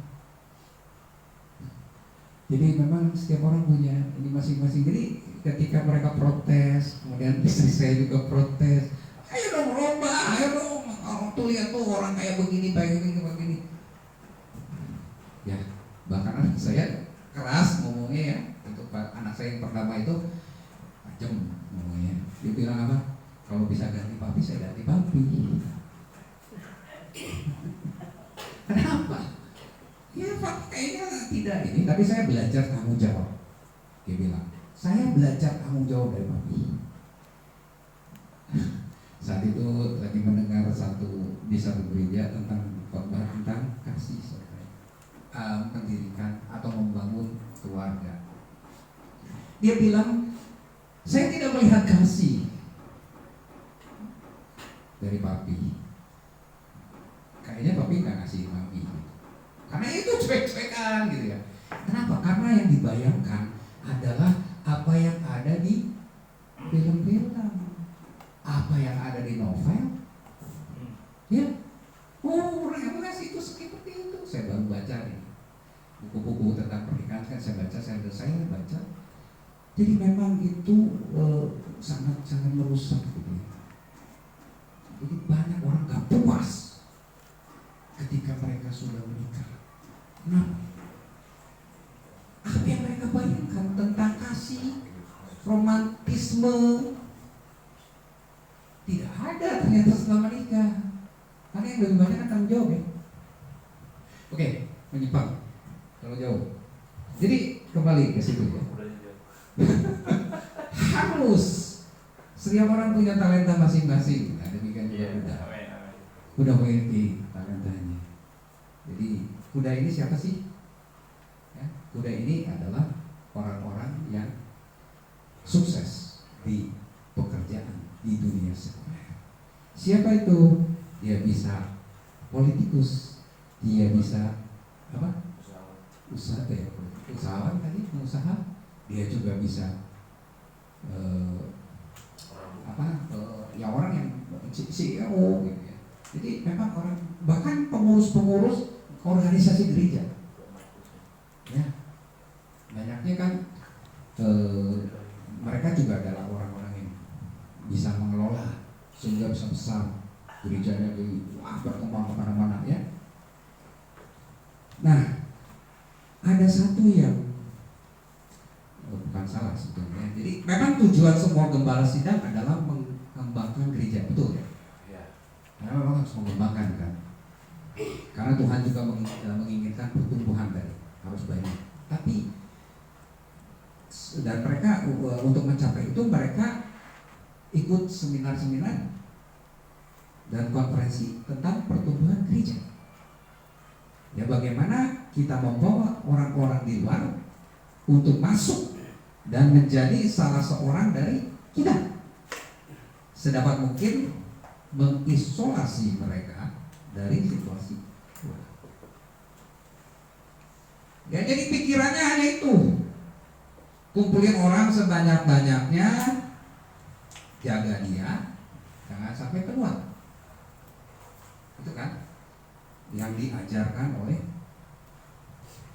Jadi memang setiap orang punya ini masing-masing. Jadi ketika mereka protes, kemudian istri saya juga protes, ayo dong lomba, ayo dong, tuh lihat tuh orang kayak begini, begini. Ya, bahkan anak saya keras ngomongnya ya. Untuk anak saya yang pertama itu tajam ngomongnya. Dia bilang apa? Kalau bisa ganti papi, saya ganti papi. Kenapa? Ya Pak, kayaknya tidak ini. Tapi saya belajar tanggung jawab. Dia bilang, saya belajar tanggung jawab dari papi. Saat itu lagi mendengar di satu gereja tentang khotbah tentang kasih, mendirikan atau membangun keluarga. Dia bilang, saya tidak melihat kasih dari papi. Kayaknya papi nggak ngasih mami, karena itu cuek-cuekan gitu ya. Kenapa? Karena yang dibayangkan adalah apa yang ada di film-film, apa yang ada di novel, ya. Oh, orang yang ngasih itu seperti itu. Saya baru baca nih buku-buku tentang pernikahan, kan saya baca. Jadi memang itu sangat merusak gitu ya. Jadi banyak orang gak puas ketika mereka sudah menikah. Nah, apa yang mereka bayangkan tentang kasih, romantisme, tidak ada ternyata setelah menikah. Karena yang lebih banyak akan jauh ya. Oke, menyimpang kalau jauh. Jadi kembali ke situ ya. Harus setiap orang punya talenta masing-masing. Nah, demikian juga kuda memiliki talentanya. Jadi kuda ini siapa sih? Ya, kuda ini adalah orang-orang yang sukses di pekerjaan di dunia sekuler. Siapa itu? Dia bisa politikus, dia bisa apa? Usahawan tadi, pengusaha. Dia juga bisa ya orang yang CEO gitu ya. Jadi memang orang, bahkan pengurus organisasi gereja, ya banyaknya kan mereka juga adalah orang-orang yang bisa mengelola sehingga bisa besar gerejanya, berkembang kemana-mana ya. Nah, ada satu yang bukan salah sebetulnya. Jadi memang tujuan semua gembala sidang adalah mengembangkan gereja, betul ya? Karena memang harus mengembangkan kan. Karena Tuhan juga menginginkan pertumbuhan dari harus banyak. Tapi dan mereka untuk mencapai itu mereka ikut seminar-seminar dan konferensi tentang pertumbuhan gereja. Ya, bagaimana kita membawa orang-orang di luar untuk masuk dan menjadi salah seorang dari kita, sedapat mungkin mengisolasi mereka dari situasi. Ya, jadi pikirannya hanya itu, kumpulin orang sebanyak-banyaknya, jaga dia, jangan sampai keluar. Itu kan yang diajarkan oleh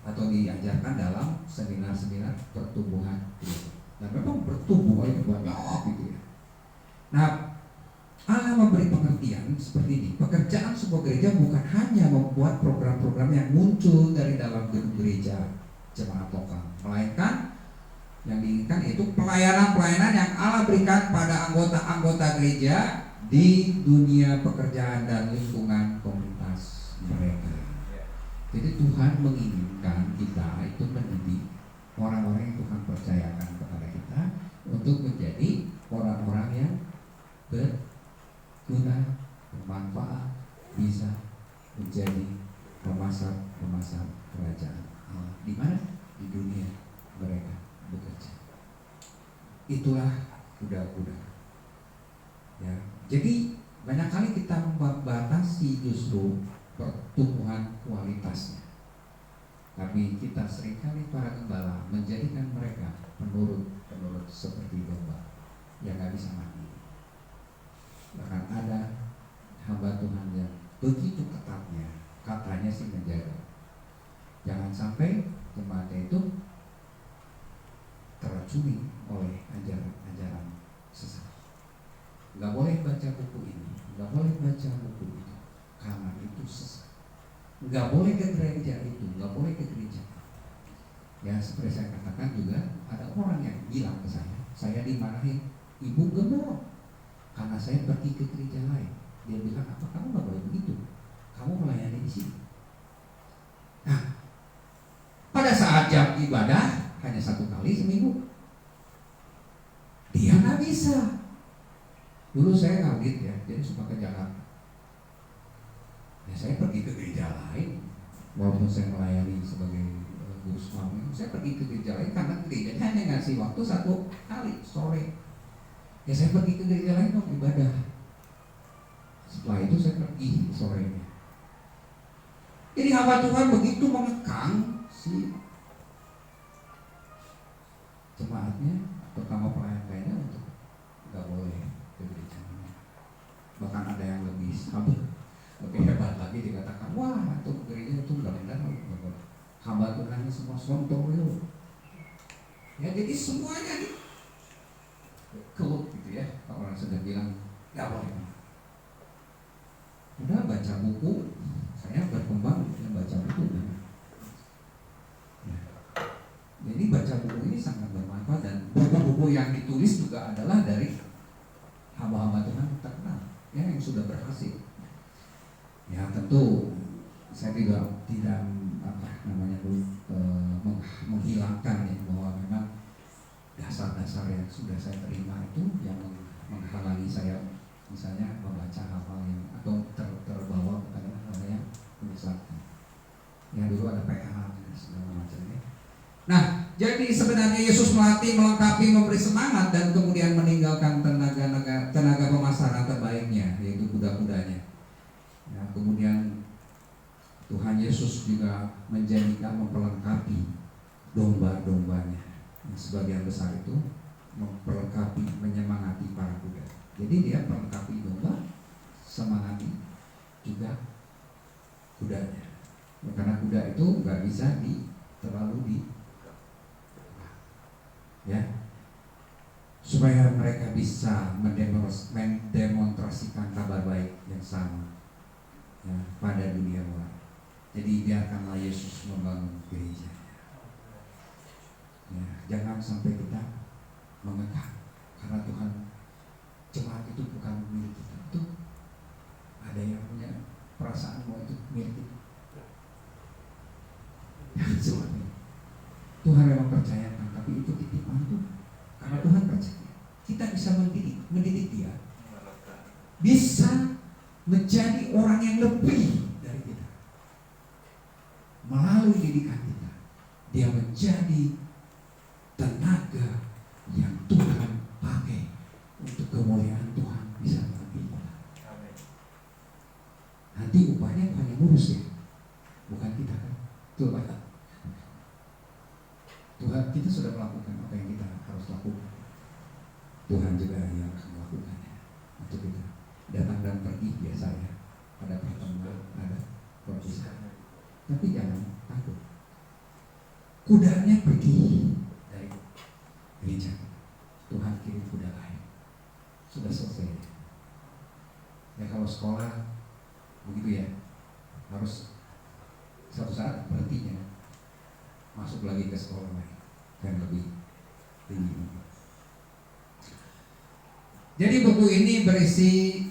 atau diajarkan dalam seminar-seminar pertumbuhan gereja. Dan memang bertumbuh banyak gitu ya. Nah, Allah memberi pengertian seperti ini. Pekerjaan sebuah gereja bukan hanya membuat program-program yang muncul dari dalam gedung gereja jemaat lokal, melainkan yang diinginkan itu pelayanan-pelayanan yang Allah berikan pada anggota-anggota gereja di dunia pekerjaan dan lingkungan komunitas mereka. Jadi Tuhan menginginkan kita itu menjadi orang-orang yang Tuhan percayakan kepada kita untuk menjadi orang-orang yang berguna, bermanfaat, bisa menjadi pemasar kerajaan Allah. Di mana? Di dunia mereka bekerja. Itulah kuda-kuda. Ya, jadi banyak kali kita membatasi justru pertumbuhan kualitasnya. Tapi kita seringkali para gembala menjadikan mereka penurut seperti domba yang nggak bisa mati. Bahkan ada begitu ketatnya, katanya sih menjaga. Jangan sampai jemaatnya itu teracuni oleh ajaran-ajaran sesat. Nggak boleh baca buku ini, nggak boleh baca buku itu, karena itu sesat. Nggak boleh ke gereja itu, nggak boleh ke gereja. Ya seperti saya katakan juga, ada orang yang bilang ke saya dimarahin, ibu gemuk, karena saya pergi ke gereja lain. Dia bilang, apa kamu nggak boleh begitu? Kamu melayani di sini. Nah, pada saat jam ibadah hanya 1 kali seminggu, dia nggak bisa. Dulu saya ngaudit ya, jadi suka ke Jakarta. Ya saya pergi ke gereja lain, walaupun saya melayani sebagai guru suami, saya pergi ke gereja lain karena gereja hanya ngasih waktu 1 kali sore. Ya saya pergi ke gereja lain untuk ibadah. Setelah itu saya pergi sorenya. Jadi hamba Tuhan begitu mengekang si jemaatnya, terutama pelayan-pelayannya, untuk nggak boleh ke gereja. Bahkan ada yang lebih sabar, lebih hebat lagi, dikatakan, wah untuk gereja itu nggak benar, hamba Tuhannya semua sontong itu. Ya jadi semuanya kelut gitu ya. Kalau orang sudah bilang nggak boleh. Udah baca buku, saya berkembang dengan baca buku. Ya. Jadi baca buku ini sangat bermanfaat, dan buku-buku yang ditulis juga adalah dari hamba-hamba Tuhan terkenal, ya, yang sudah berhasil. Ya tentu saya tidak menghilangkan ya, bahwa memang dasar-dasar yang sudah saya terima itu yang menghalangi saya misalnya membaca hal-hal yang atau terbawa kepada hal yang menyesatkan. Ya dulu ada PH dan segala macamnya. Nah, jadi sebenarnya Yesus melatih, melengkapi, memberi semangat, dan kemudian meninggalkan tenaga pemasaran terbaiknya, yaitu kuda-kudanya. Ya, kemudian Tuhan Yesus juga menjadikan, memperlengkapi domba-dombanya. Sebagian besar itu memperlengkapi, menyemangati para kuda. Jadi dia perlengkapi domba, semangati juga kudanya. Karena kuda itu nggak bisa terlalu ya, supaya mereka bisa mendemonstrasikan kabar baik yang sama ya, pada dunia luar. Jadi biarkanlah Yesus membangun gereja. Ya, jangan sampai kita mengekang, karena Tuhan, jemaat itu bukan milik kita. Itu ada yang punya perasaan bahwa itu milik kita. Tuhan memang percayakan, tapi itu titipan Tuhan. Karena Tuhan percaya kita bisa mendidik dia, bisa menjadi orang yang lebih dari kita. Melalui didikan kita, dia menjadi tenaga yang Tuhan pakai untuk kemuliaan Tuhan bisa lebih. Nanti upahnya Tuhan yang ngurus ya, bukan kita kan. Tuhan kita sudah melakukan apa yang kita harus lakukan. Tuhan juga yang akan melakukannya untuk kita. Datang dan pergi biasa ya, ada pertemuan, ada perpisahan. Tapi jangan takut. Kudanya pergi dari gereja, Tuhan kirim kuda lain. Sudah selesai. Ya kalau sekolah begitu ya, harus suatu saat berhentinya, masuk lagi ke sekolah lain yang lebih tinggi. Jadi buku ini berisi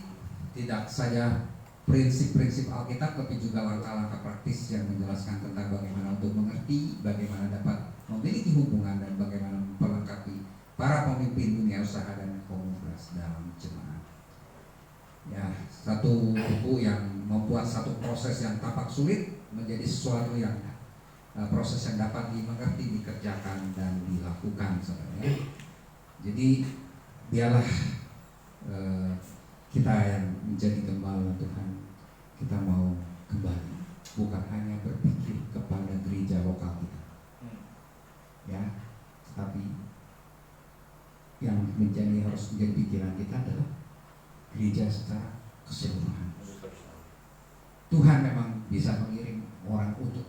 tidak saja prinsip-prinsip Alkitab, tapi juga langkah-langkah praktis yang menjelaskan tentang bagaimana untuk mengerti, bagaimana dapat memiliki hubungan, dan bagaimana memperlengkapi para pemimpin dunia usaha dan komunitas dalam jemaat. Ya, satu buku yang membuat satu proses yang tampak sulit menjadi sesuatu yang proses yang dapat dimengerti, dikerjakan, dan dilakukan sebenarnya. Jadi biarlah kita yang menjadi gembala Tuhan, kita mau kembali, bukan hanya berpikir kepada gereja lokal kita, ya, tapi yang harus menjadi pikiran kita adalah gereja secara keseluruhan. bisa mengirim orang untuk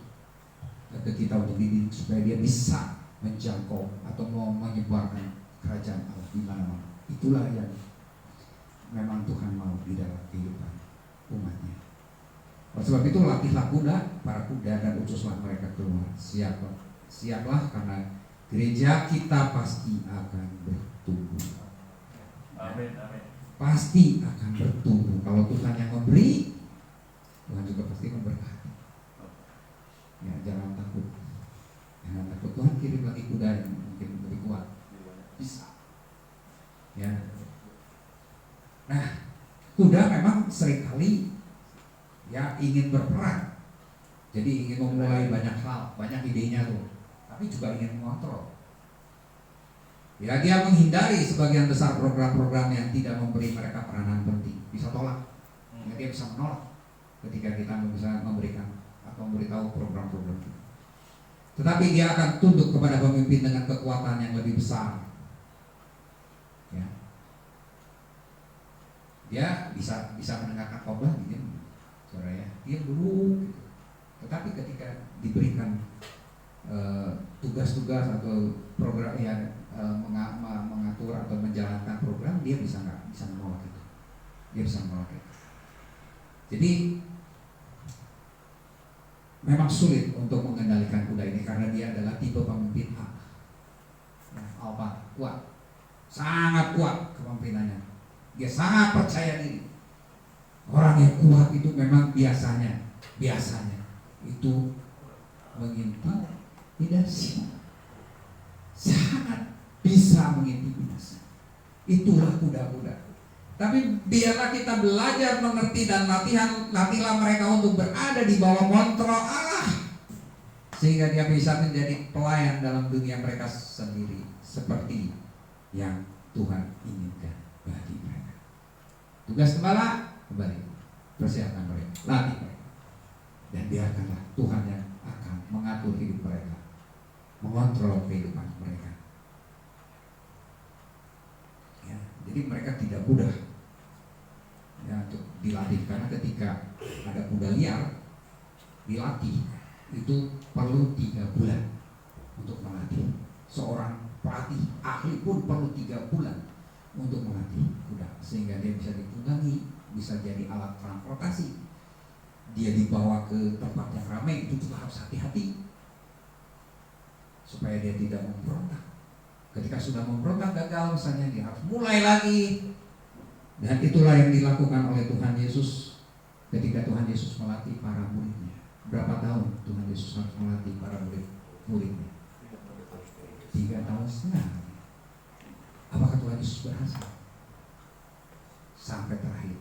ke kita untuk dididik supaya dia bisa menjangkau atau mau menyebarkan kerajaan Allah di mana-mana. Itulah yang memang Tuhan mau di dalam kehidupan umatnya. Oleh sebab itu latihlah para kuda dan utuslah mereka keluar. Siaplah karena gereja kita pasti akan bertumbuh. Amin, amin. Pasti akan bertumbuh. Kalau Tuhan yang memberi, Tuhan juga pasti memberkati. Ya, jangan takut. Jangan takut. Tuhan kirim lagi kuda yang mungkin lebih kuat. Bisa. Ya. Nah, kuda memang seringkali ya ingin berperan. Jadi ingin memulai banyak hal, banyak idenya tuh. Tapi juga ingin mengontrol. Ya, dia menghindari sebagian besar program-program yang tidak memberi mereka peranan penting. Bisa tolak. Ya, dia bisa menolak ketika kita bisa memberikan atau memberitahu program-program itu. Tetapi dia akan tunduk kepada pemimpin dengan kekuatan yang lebih besar. Ya. Dia bisa mendengarkan khotbah diam, saudara ya, diam dulu gitu. Tetapi ketika diberikan tugas-tugas atau program yang mengatur atau menjalankan program, dia bisa menolak itu. Dia bisa menolak itu. Jadi memang sulit untuk mengendalikan kuda ini karena dia adalah tipe pemimpin A. Alpha, kuat, sangat kuat kepemimpinannya. Dia sangat percaya diri. Orang yang kuat itu memang biasanya itu mengintimidasi, sangat bisa mengintimidasi. Itulah kuda-kuda. Tapi biarlah kita belajar mengerti dan latihlah mereka untuk berada di bawah kontrol Allah, sehingga dia bisa menjadi pelayan dalam dunia mereka sendiri seperti yang Tuhan inginkan bagi mereka. Tugas gembala, kembali persiapkan mereka, latih mereka, dan biarkanlah Tuhan yang akan mengatur hidup mereka, mengontrol kehidupan mereka. Ya, jadi mereka tidak mudah ya untuk dilatih, karena ketika ada kuda liar dilatih itu perlu 3 bulan untuk melatih. Seorang pelatih ahli pun perlu 3 bulan untuk melatih kuda sehingga dia bisa ditunggangi, bisa jadi alat transportasi. Dia dibawa ke tempat yang ramai, itu juga harus hati-hati supaya dia tidak memberontak. Ketika sudah memberontak gagal misalnya, dia harus mulai lagi. Dan itulah yang dilakukan oleh Tuhan Yesus ketika Tuhan Yesus melatih para muridnya. Berapa tahun Tuhan Yesus harus melatih para muridnya? 3,5 tahun. Apakah Tuhan Yesus berhasil? Sampai terakhir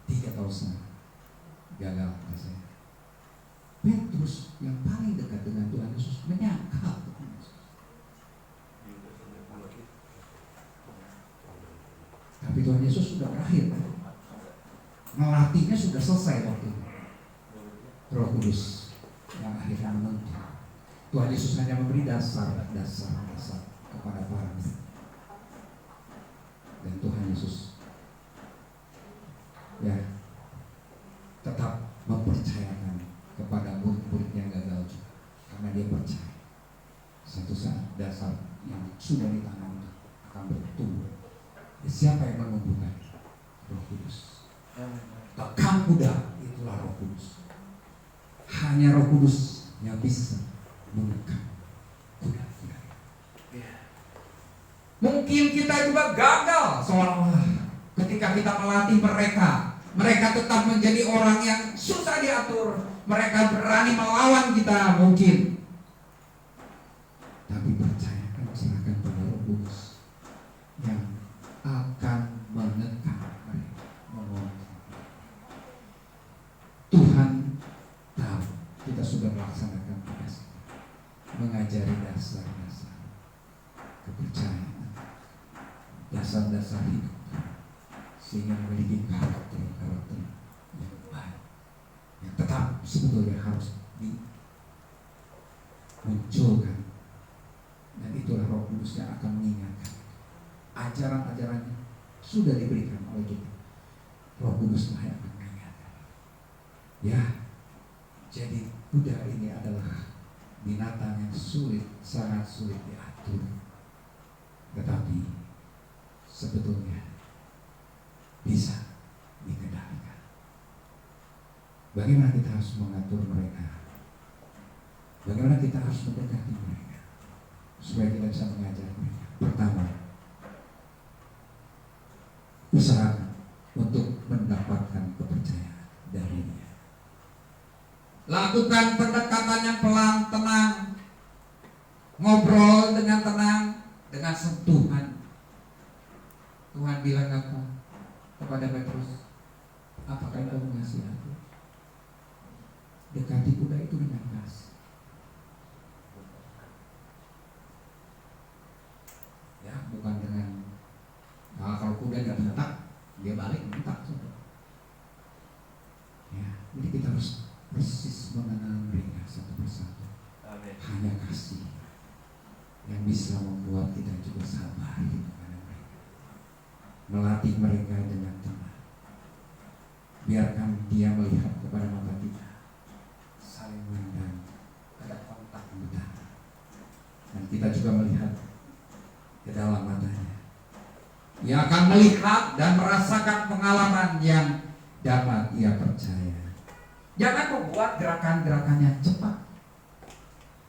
3,5 tahun gagal rasanya. Petrus yang paling dekat dengan Tuhan Yesus menyangkal Tuhan Yesus. Tapi Tuhan Yesus sudah berakhir, melatihnya sudah selesai waktu itu. Roh Kudus yang akhirnya menuntun. Tuhan Yesus hanya memberi dasar kepada para murid. Dan Tuhan Yesus ya tetap mempercayakan kepada murid-murid yang gagal juga, karena dia percaya satu saat dasar yang sudah ditanam akan bertumbuh. Siapa yang menumbuhkan? Roh Kudus. Kekang kuda itulah Roh Kudus. Hanya Roh Kudus yang bisa mengekang kuda-kuda. Mungkin kita juga gagal seolah-olah ketika kita melatih mereka. Mereka tetap menjadi orang yang susah diatur. Mereka berani melawan kita mungkin. Tapi percayakan, serahkan pada Roh Kudus yang akan mengekang mereka. Tuhan tahu kita sudah melaksanakan tugas, mengajari dasar-dasar kepercayaan, dasar-dasar hidup, sehingga memiliki karakter yang baik, yang tetap sebetulnya harus dimunculkan. Dan itulah Roh Kudus yang akan mengingatkan. Ajaran-ajarannya sudah diberikan oleh kita. Roh Kudus lah yang akan mengingatkan. Ya, Jadi kuda ini adalah binatang yang sulit, sangat sulit diatur. Tetapi sebetulnya bisa dikendalikan. Bagaimana kita harus mengatur mereka? Bagaimana kita harus mendekati mereka supaya kita bisa mengajar mereka? Pertama, usahakan untuk mendapatkan kepercayaan dari dia. Lakukan pendekatan yang pelan, tenang, ngobrol dengan tenang, dengan sentuhan. Tuhan bilang apa kepada Petrus? Apakah kau mengasihi aku? Dekati kuda itu dengan kasih. Ya, bukan dengan kalau kuda nggak bentak, dia balik bentak. Ya, jadi kita harus persis mengenal mereka satu persatu. Amin. Hanya kasih yang bisa membuat kita juga sabar kepada mereka. Melatih mereka dengan tenang. Biarkan dia melihat kepada mata kita, saling memandang, ada kontak mata, dan kita juga melihat ke dalam matanya. Ia akan melihat dan merasakan pengalaman yang dapat ia percaya. Jangan membuat gerakan-gerakan yang cepat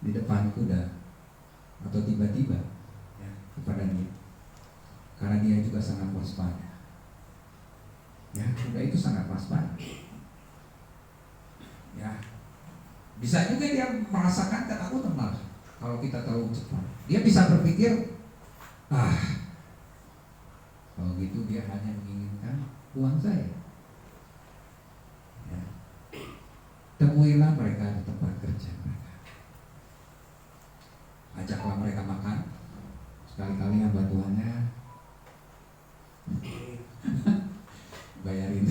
di depan kuda atau tiba-tiba ya, kepada dia, karena dia juga sangat waspada. Ya, kuda itu sangat waspada. Ya, bisa juga dia merasakan ketakutan malah kalau kita terlalu cepat. Dia bisa berpikir, kalau gitu dia hanya menginginkan uang saya. Ya. Temuilah mereka di tempat kerja mereka. Ajaklah mereka makan. Sekali-kali hamba Tuhannya bayarin.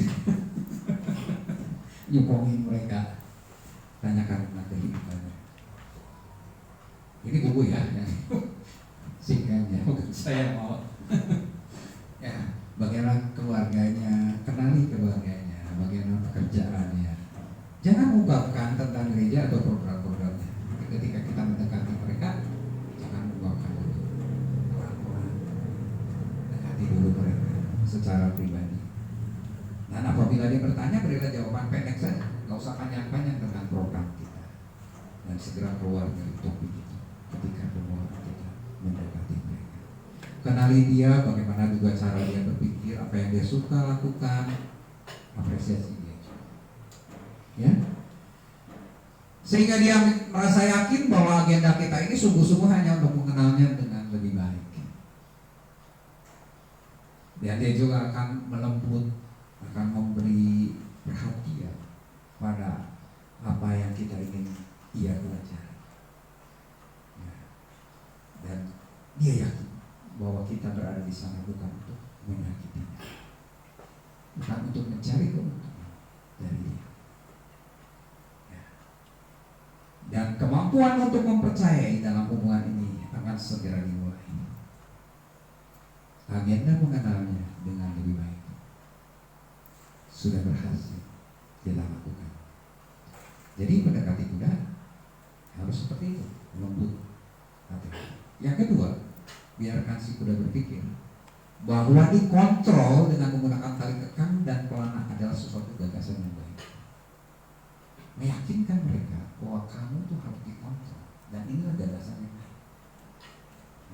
Nyukongin mereka. Tanyakan tentang kehidupannya. Ini buku ya, singkatnya. Saya mau. Ya, bagaimana keluarganya, kenali keluarganya, bagaimana pekerjaannya. Jangan ungkapkan tentang gereja atau program-programnya. Ketika kita mendekati mereka, jangan ungkapkan itu. Pelan-pelan dekati dulu mereka secara pribadi. Dan apabila dia bertanya, berilah jawaban pendek saja. Gak usah panjang-panjang tentang program kita. Dan segera keluar dari topik itu ketika semua kita mendekati mereka. Kenali dia, bagaimana juga cara dia berpikir, apa yang dia suka lakukan, apresiasi dia. Ya, sehingga dia merasa yakin bahwa agenda kita ini sungguh-sungguh hanya untuk mengenalnya dengan lebih baik. Dan dia juga akan melembut, akan memberi perhatian pada apa yang kita ingin ia pelajari. Ya. Dan dia yakin bahwa kita berada di sana bukan untuk menyakitinya, bukan untuk mencari keuntungan dari dia. Ya. Dan kemampuan untuk mempercayai dalam hubungan ini akan segera dimulai. Agenda mengenalnya dengan lebih baik sudah berhasil kita lakukan. Jadi mendekati kuda harus seperti itu, lembut hati. Yang kedua, biarkan si kuda berpikir bahwa dikontrol dengan menggunakan tali kekang dan pelana adalah sesuatu gagasan yang baik. Meyakinkan mereka bahwa kamu tuh harus dikontrol dan inilah gagasan yang baik.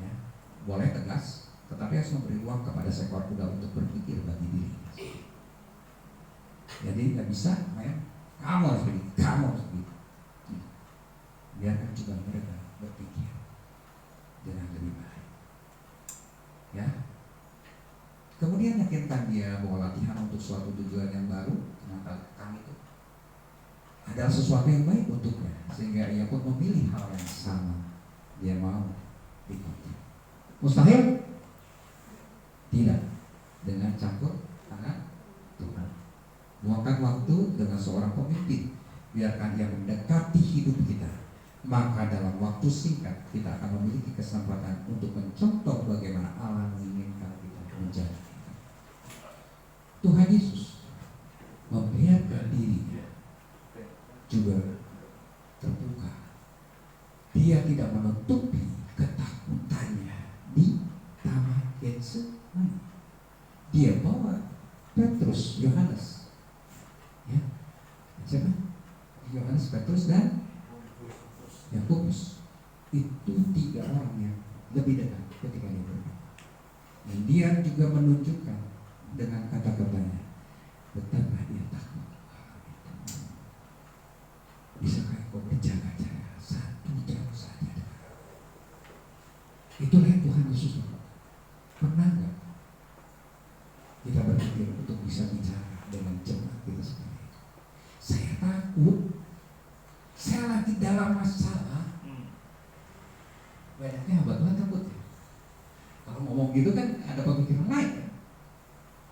Ya, boleh tegas, tetapi harus memberi ruang kepada seekor kuda untuk berpikir bagi dirinya. Jadi nggak bisa, kamu harus begitu, kamu harus begitu. Biarkan juga mereka berpikir dengan lebih baik. Ya. Kemudian yakinkan dia bahwa latihan untuk suatu tujuan yang baru dengan kami itu adalah sesuatu yang baik untuknya, sehingga ia pun memilih hal yang sama. Dia mau ikuti. Mustahil? Tidak. Dengan campur tangan Tuhan. Luangkan waktu dengan seorang pemimpin. Biarkan dia mendekati hidup kita. Maka dalam waktu singkat kita akan memiliki kesempatan untuk mencontoh bagaimana Allah menginginkan kita menjadi. Tuhan Yesus membiarkan dirinya juga dia tidak menutupi ketakutannya di Taman Getsemani. Dia bawa Petrus, Yohanes, ya, siapa? Yohanes, Petrus, dan Yakobus. Itu 3 orang yang lebih dekat ketika dia berdoa. Dan dia juga menunjukkan dengan kata-katanya betapa dia takut. Bisakah kau berjaga-jaga 1 jam saja? Itulah yang Tuhan Yesus lakukan. Pernah nggak kita berpikir untuk bisa bicara dengan jemaat kita seperti itu? Saya takut, saya lagi dalam masalah. Banyaknya hamba Tuhan takut ya. Kalau ngomong gitu kan ada pemikiran lain kan.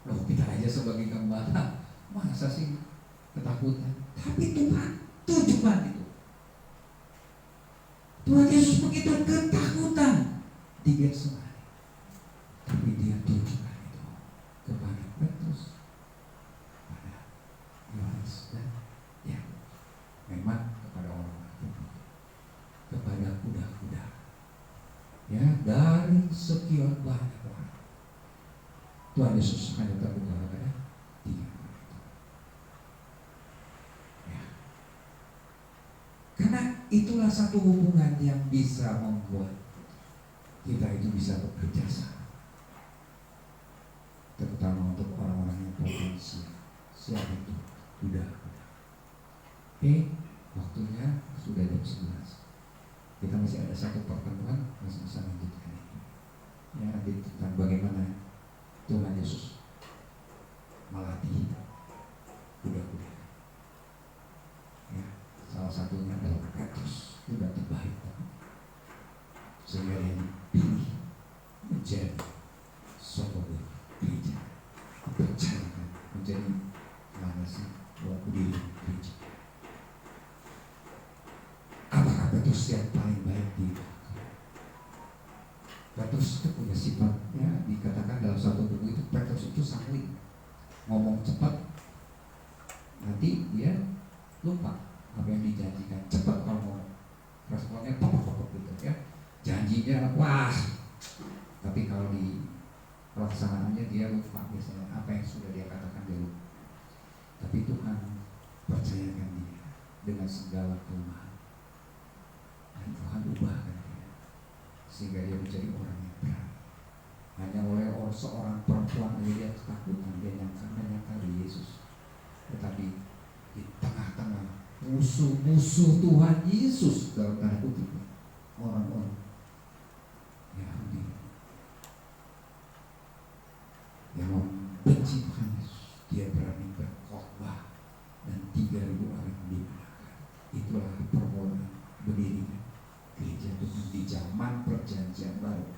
Loh, kita aja sebagai gembala masa sih ketakutan? Tapi Tuhan tujuan itu. Tuhan Yesus begitu ketakutan di Getsemani, tapi dia tujukan itu kepada Petrus, pada Yohanes, dan ya memang kepada orang-orang, kepada kuda-kuda. Ya, dari sekian banyak orang, Tuhan Yesus hanya terbuka kepada 3 orang itu. Ya. Karena itulah satu hubungan yang bisa membuat kita itu bisa bekerja sama, terutama untuk orang-orang yang potensial. Siapa itu? Kuda-kuda. Oke, waktunya sudah jam 11. Kita masih ada 1 pertemuan, masih bisa lanjutkan ini. Ya, nanti tentang bagaimana Tuhan Yesus melatih kuda-kuda. Ya, salah satunya adalah Petrus, kuda terbaik, sehingga dia dipilih menjadi sokobe gereja, dipercayakan menjadi manasi buat pendiri gereja. Apakah Petrus yang paling baik di Petrus itu punya sifat, ya, dikatakan dalam satu buku itu Petrus itu sanguin, ngomong cepat, nanti dia lupa apa yang dijanjikan. Cepat kalau ngomong, responnya pokok-pokok gitu ya, janjinya wah, tapi kalau di pelaksanaannya dia lupa biasanya apa yang sudah dia katakan dia lupa. Tapi Tuhan percayakan dia dengan segala kelemahan. Dan Tuhan ubahkan dia sehingga dia menjadi orang yang berani. Hanya oleh seorang perempuan aja dia ketakutan, dia nyangka di Yesus. Tetapi di tengah-tengah musuh-musuh Tuhan Yesus dalam tanda kutip, orang-orang Yahudi yang membenci Tuhan Yesus, dia berani berkhotbah dan 3.000 orang dimenangkan. Itulah permohonan berdirinya gereja Tuhan di zaman perjanjian baru.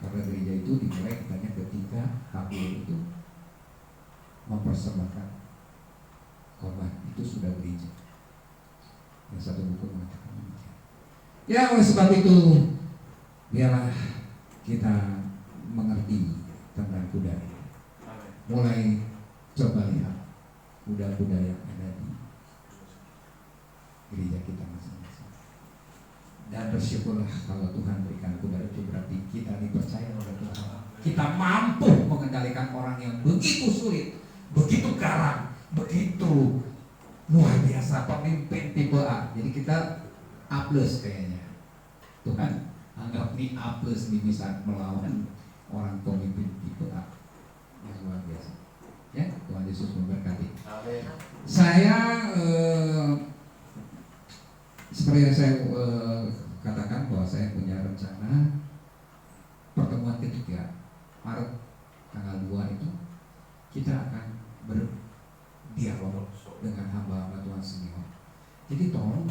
Karena gereja itu dimulai katanya ketika Habil itu mempersembahkan korban, itu sudah gereja. Yang satu buku mengatakan demikian. Ya, oleh sebab itu biarlah kita mengerti tentang kuda ini. Mulai coba lihat kuda-kuda yang ada di gereja kita masing-masing. Dan bersyukurlah kalau Tuhan berikan kuda itu, berarti kita dipercaya oleh Tuhan. Kita mampu mengendalikan orang yang begitu sulit, begitu garang, begitu luar biasa, pemimpin tipe A. Jadi kita A+ kayaknya. Tuhan anggap ini A+ nih bisa melawan orang pemimpin tipe A yang luar biasa. Ya, Tuhan Yesus memberkati. Amin. Saya seperti yang saya katakan bahwa saya punya rencana pertemuan ketiga Maret tanggal 2 itu kita akan berdialog dengan hamba-hamba Tuhan senior. Jadi tolong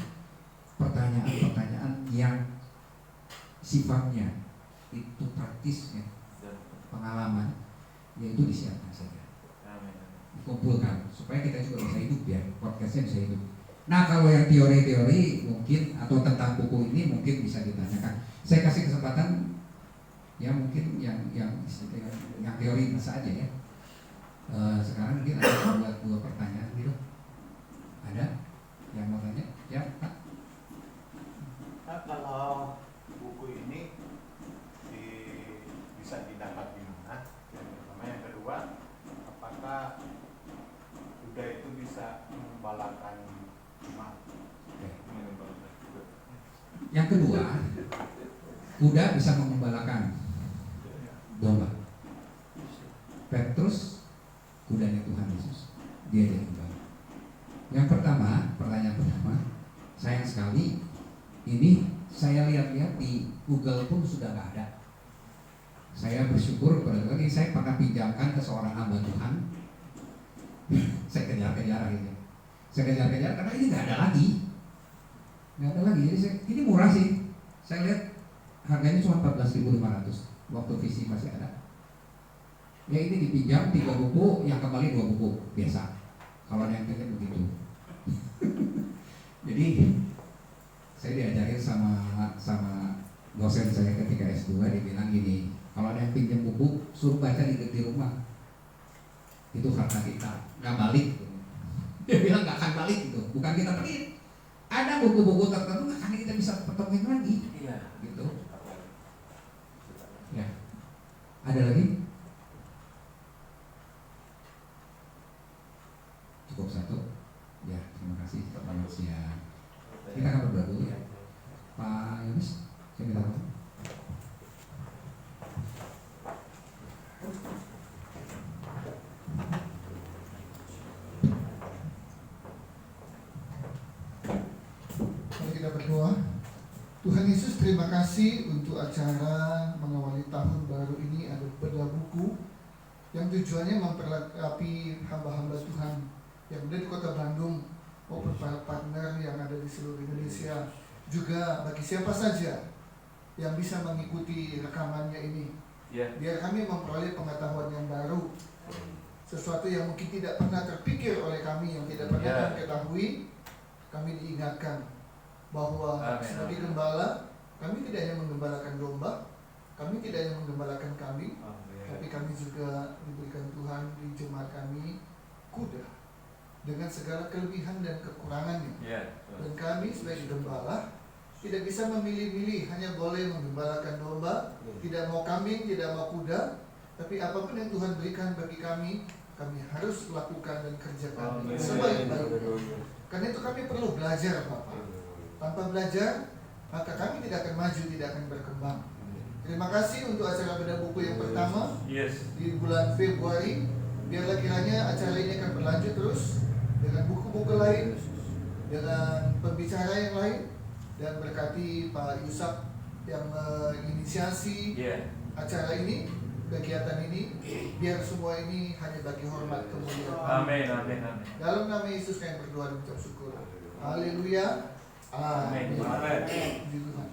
pertanyaan-pertanyaan yang sifatnya itu praktisnya, pengalaman, yaitu disiapkan saja, dikumpulkan supaya kita juga bisa hidup, ya, podcastnya bisa hidup. Nah, kalau yang teori-teori mungkin atau tentang buku ini mungkin bisa ditanyakan. Saya kasih kesempatan, ya mungkin yang teori saja ya. Sekarang mungkin ada dua pertanyaan gitu. Ada yang mau tanya? Ya, Pak. Kalau kuda itu bisa mengembalakan jemaat. Yang kedua, kuda bisa mengembalakan domba. Petrus kudanya Tuhan Yesus, dia jadi gembala. Yang pertama, pertanyaan pertama, sayang sekali ini saya lihat-lihat di Google pun sudah nggak ada. Saya bersyukur kepada Tuhan, ini saya pernah pinjamkan ke seorang hamba Tuhan. Saya kejar-kejar akhirnya. Saya kejar-kejar karena ini nggak ada lagi. Nggak ada lagi, jadi ini murah sih. Saya lihat harganya cuma 14.500 waktu visi masih ada. Ya ini dipinjam 3 buku, yang kembali 2 buku biasa. Kalau yang pinjam begitu. Jadi saya diajarin sama dosen saya ketika S2, dia bilang gini, kalau ada yang pinjam buku suruh baca di rumah. Itu harta kita, nggak balik. Dia bilang nggak akan balik gitu, bukan kita pelit. Ada buku-buku tertentu nggak akan kita bisa petemuin lagi. Iya. Gitu. Ya. Ada lagi? Cukup satu. Ya, terima kasih. Selamat siang. Kita akan berdoa dulu ya. Pak Yunus, saya minta tolong. Mari kita berdoa. Tuhan Yesus, terima kasih untuk acara mengawali tahun baru ini, ada bedah buku yang tujuannya memperlengkapi hamba-hamba Tuhan yang ada di Kota Bandung maupun para partner yang ada di seluruh Indonesia, juga bagi siapa saja yang bisa mengikuti rekamannya ini, biar kami memperoleh pengetahuan yang baru, sesuatu yang mungkin tidak pernah terpikir oleh kami, yang tidak pernah kami ketahui. Kami diingatkan bahwa sebagai gembala, kami tidak hanya menggembalakan domba, kami tidak hanya menggembalakan kambing, tapi kami juga diberikan Tuhan di jemaat kami kuda dengan segala kelebihan dan kekurangannya. Dan kami sebagai gembala tidak bisa memilih-milih, hanya boleh menggembalakan domba, tidak mau kambing, tidak mau kuda, tapi apapun yang Tuhan berikan bagi kami harus lakukan dan kerjakan sebaik-baiknya. Karena itu kami perlu belajar, Bapak. Tanpa belajar, maka kami tidak akan maju, tidak akan berkembang. Terima kasih untuk acara bedah buku yang pertama di bulan Februari. Biarlah kiranya acara ini akan berlanjut terus dengan buku-buku lain, dengan pembicara yang lain, dan berkati Pak Yusuf yang menginisiasi acara ini, kegiatan ini, biar semua ini hanya bagi hormat kemuliaan. Amin, amin, amin. Dalam nama Yesus kami berdoa dan mengucap syukur. Haleluya. Amin. Amin. Puji Tuhan.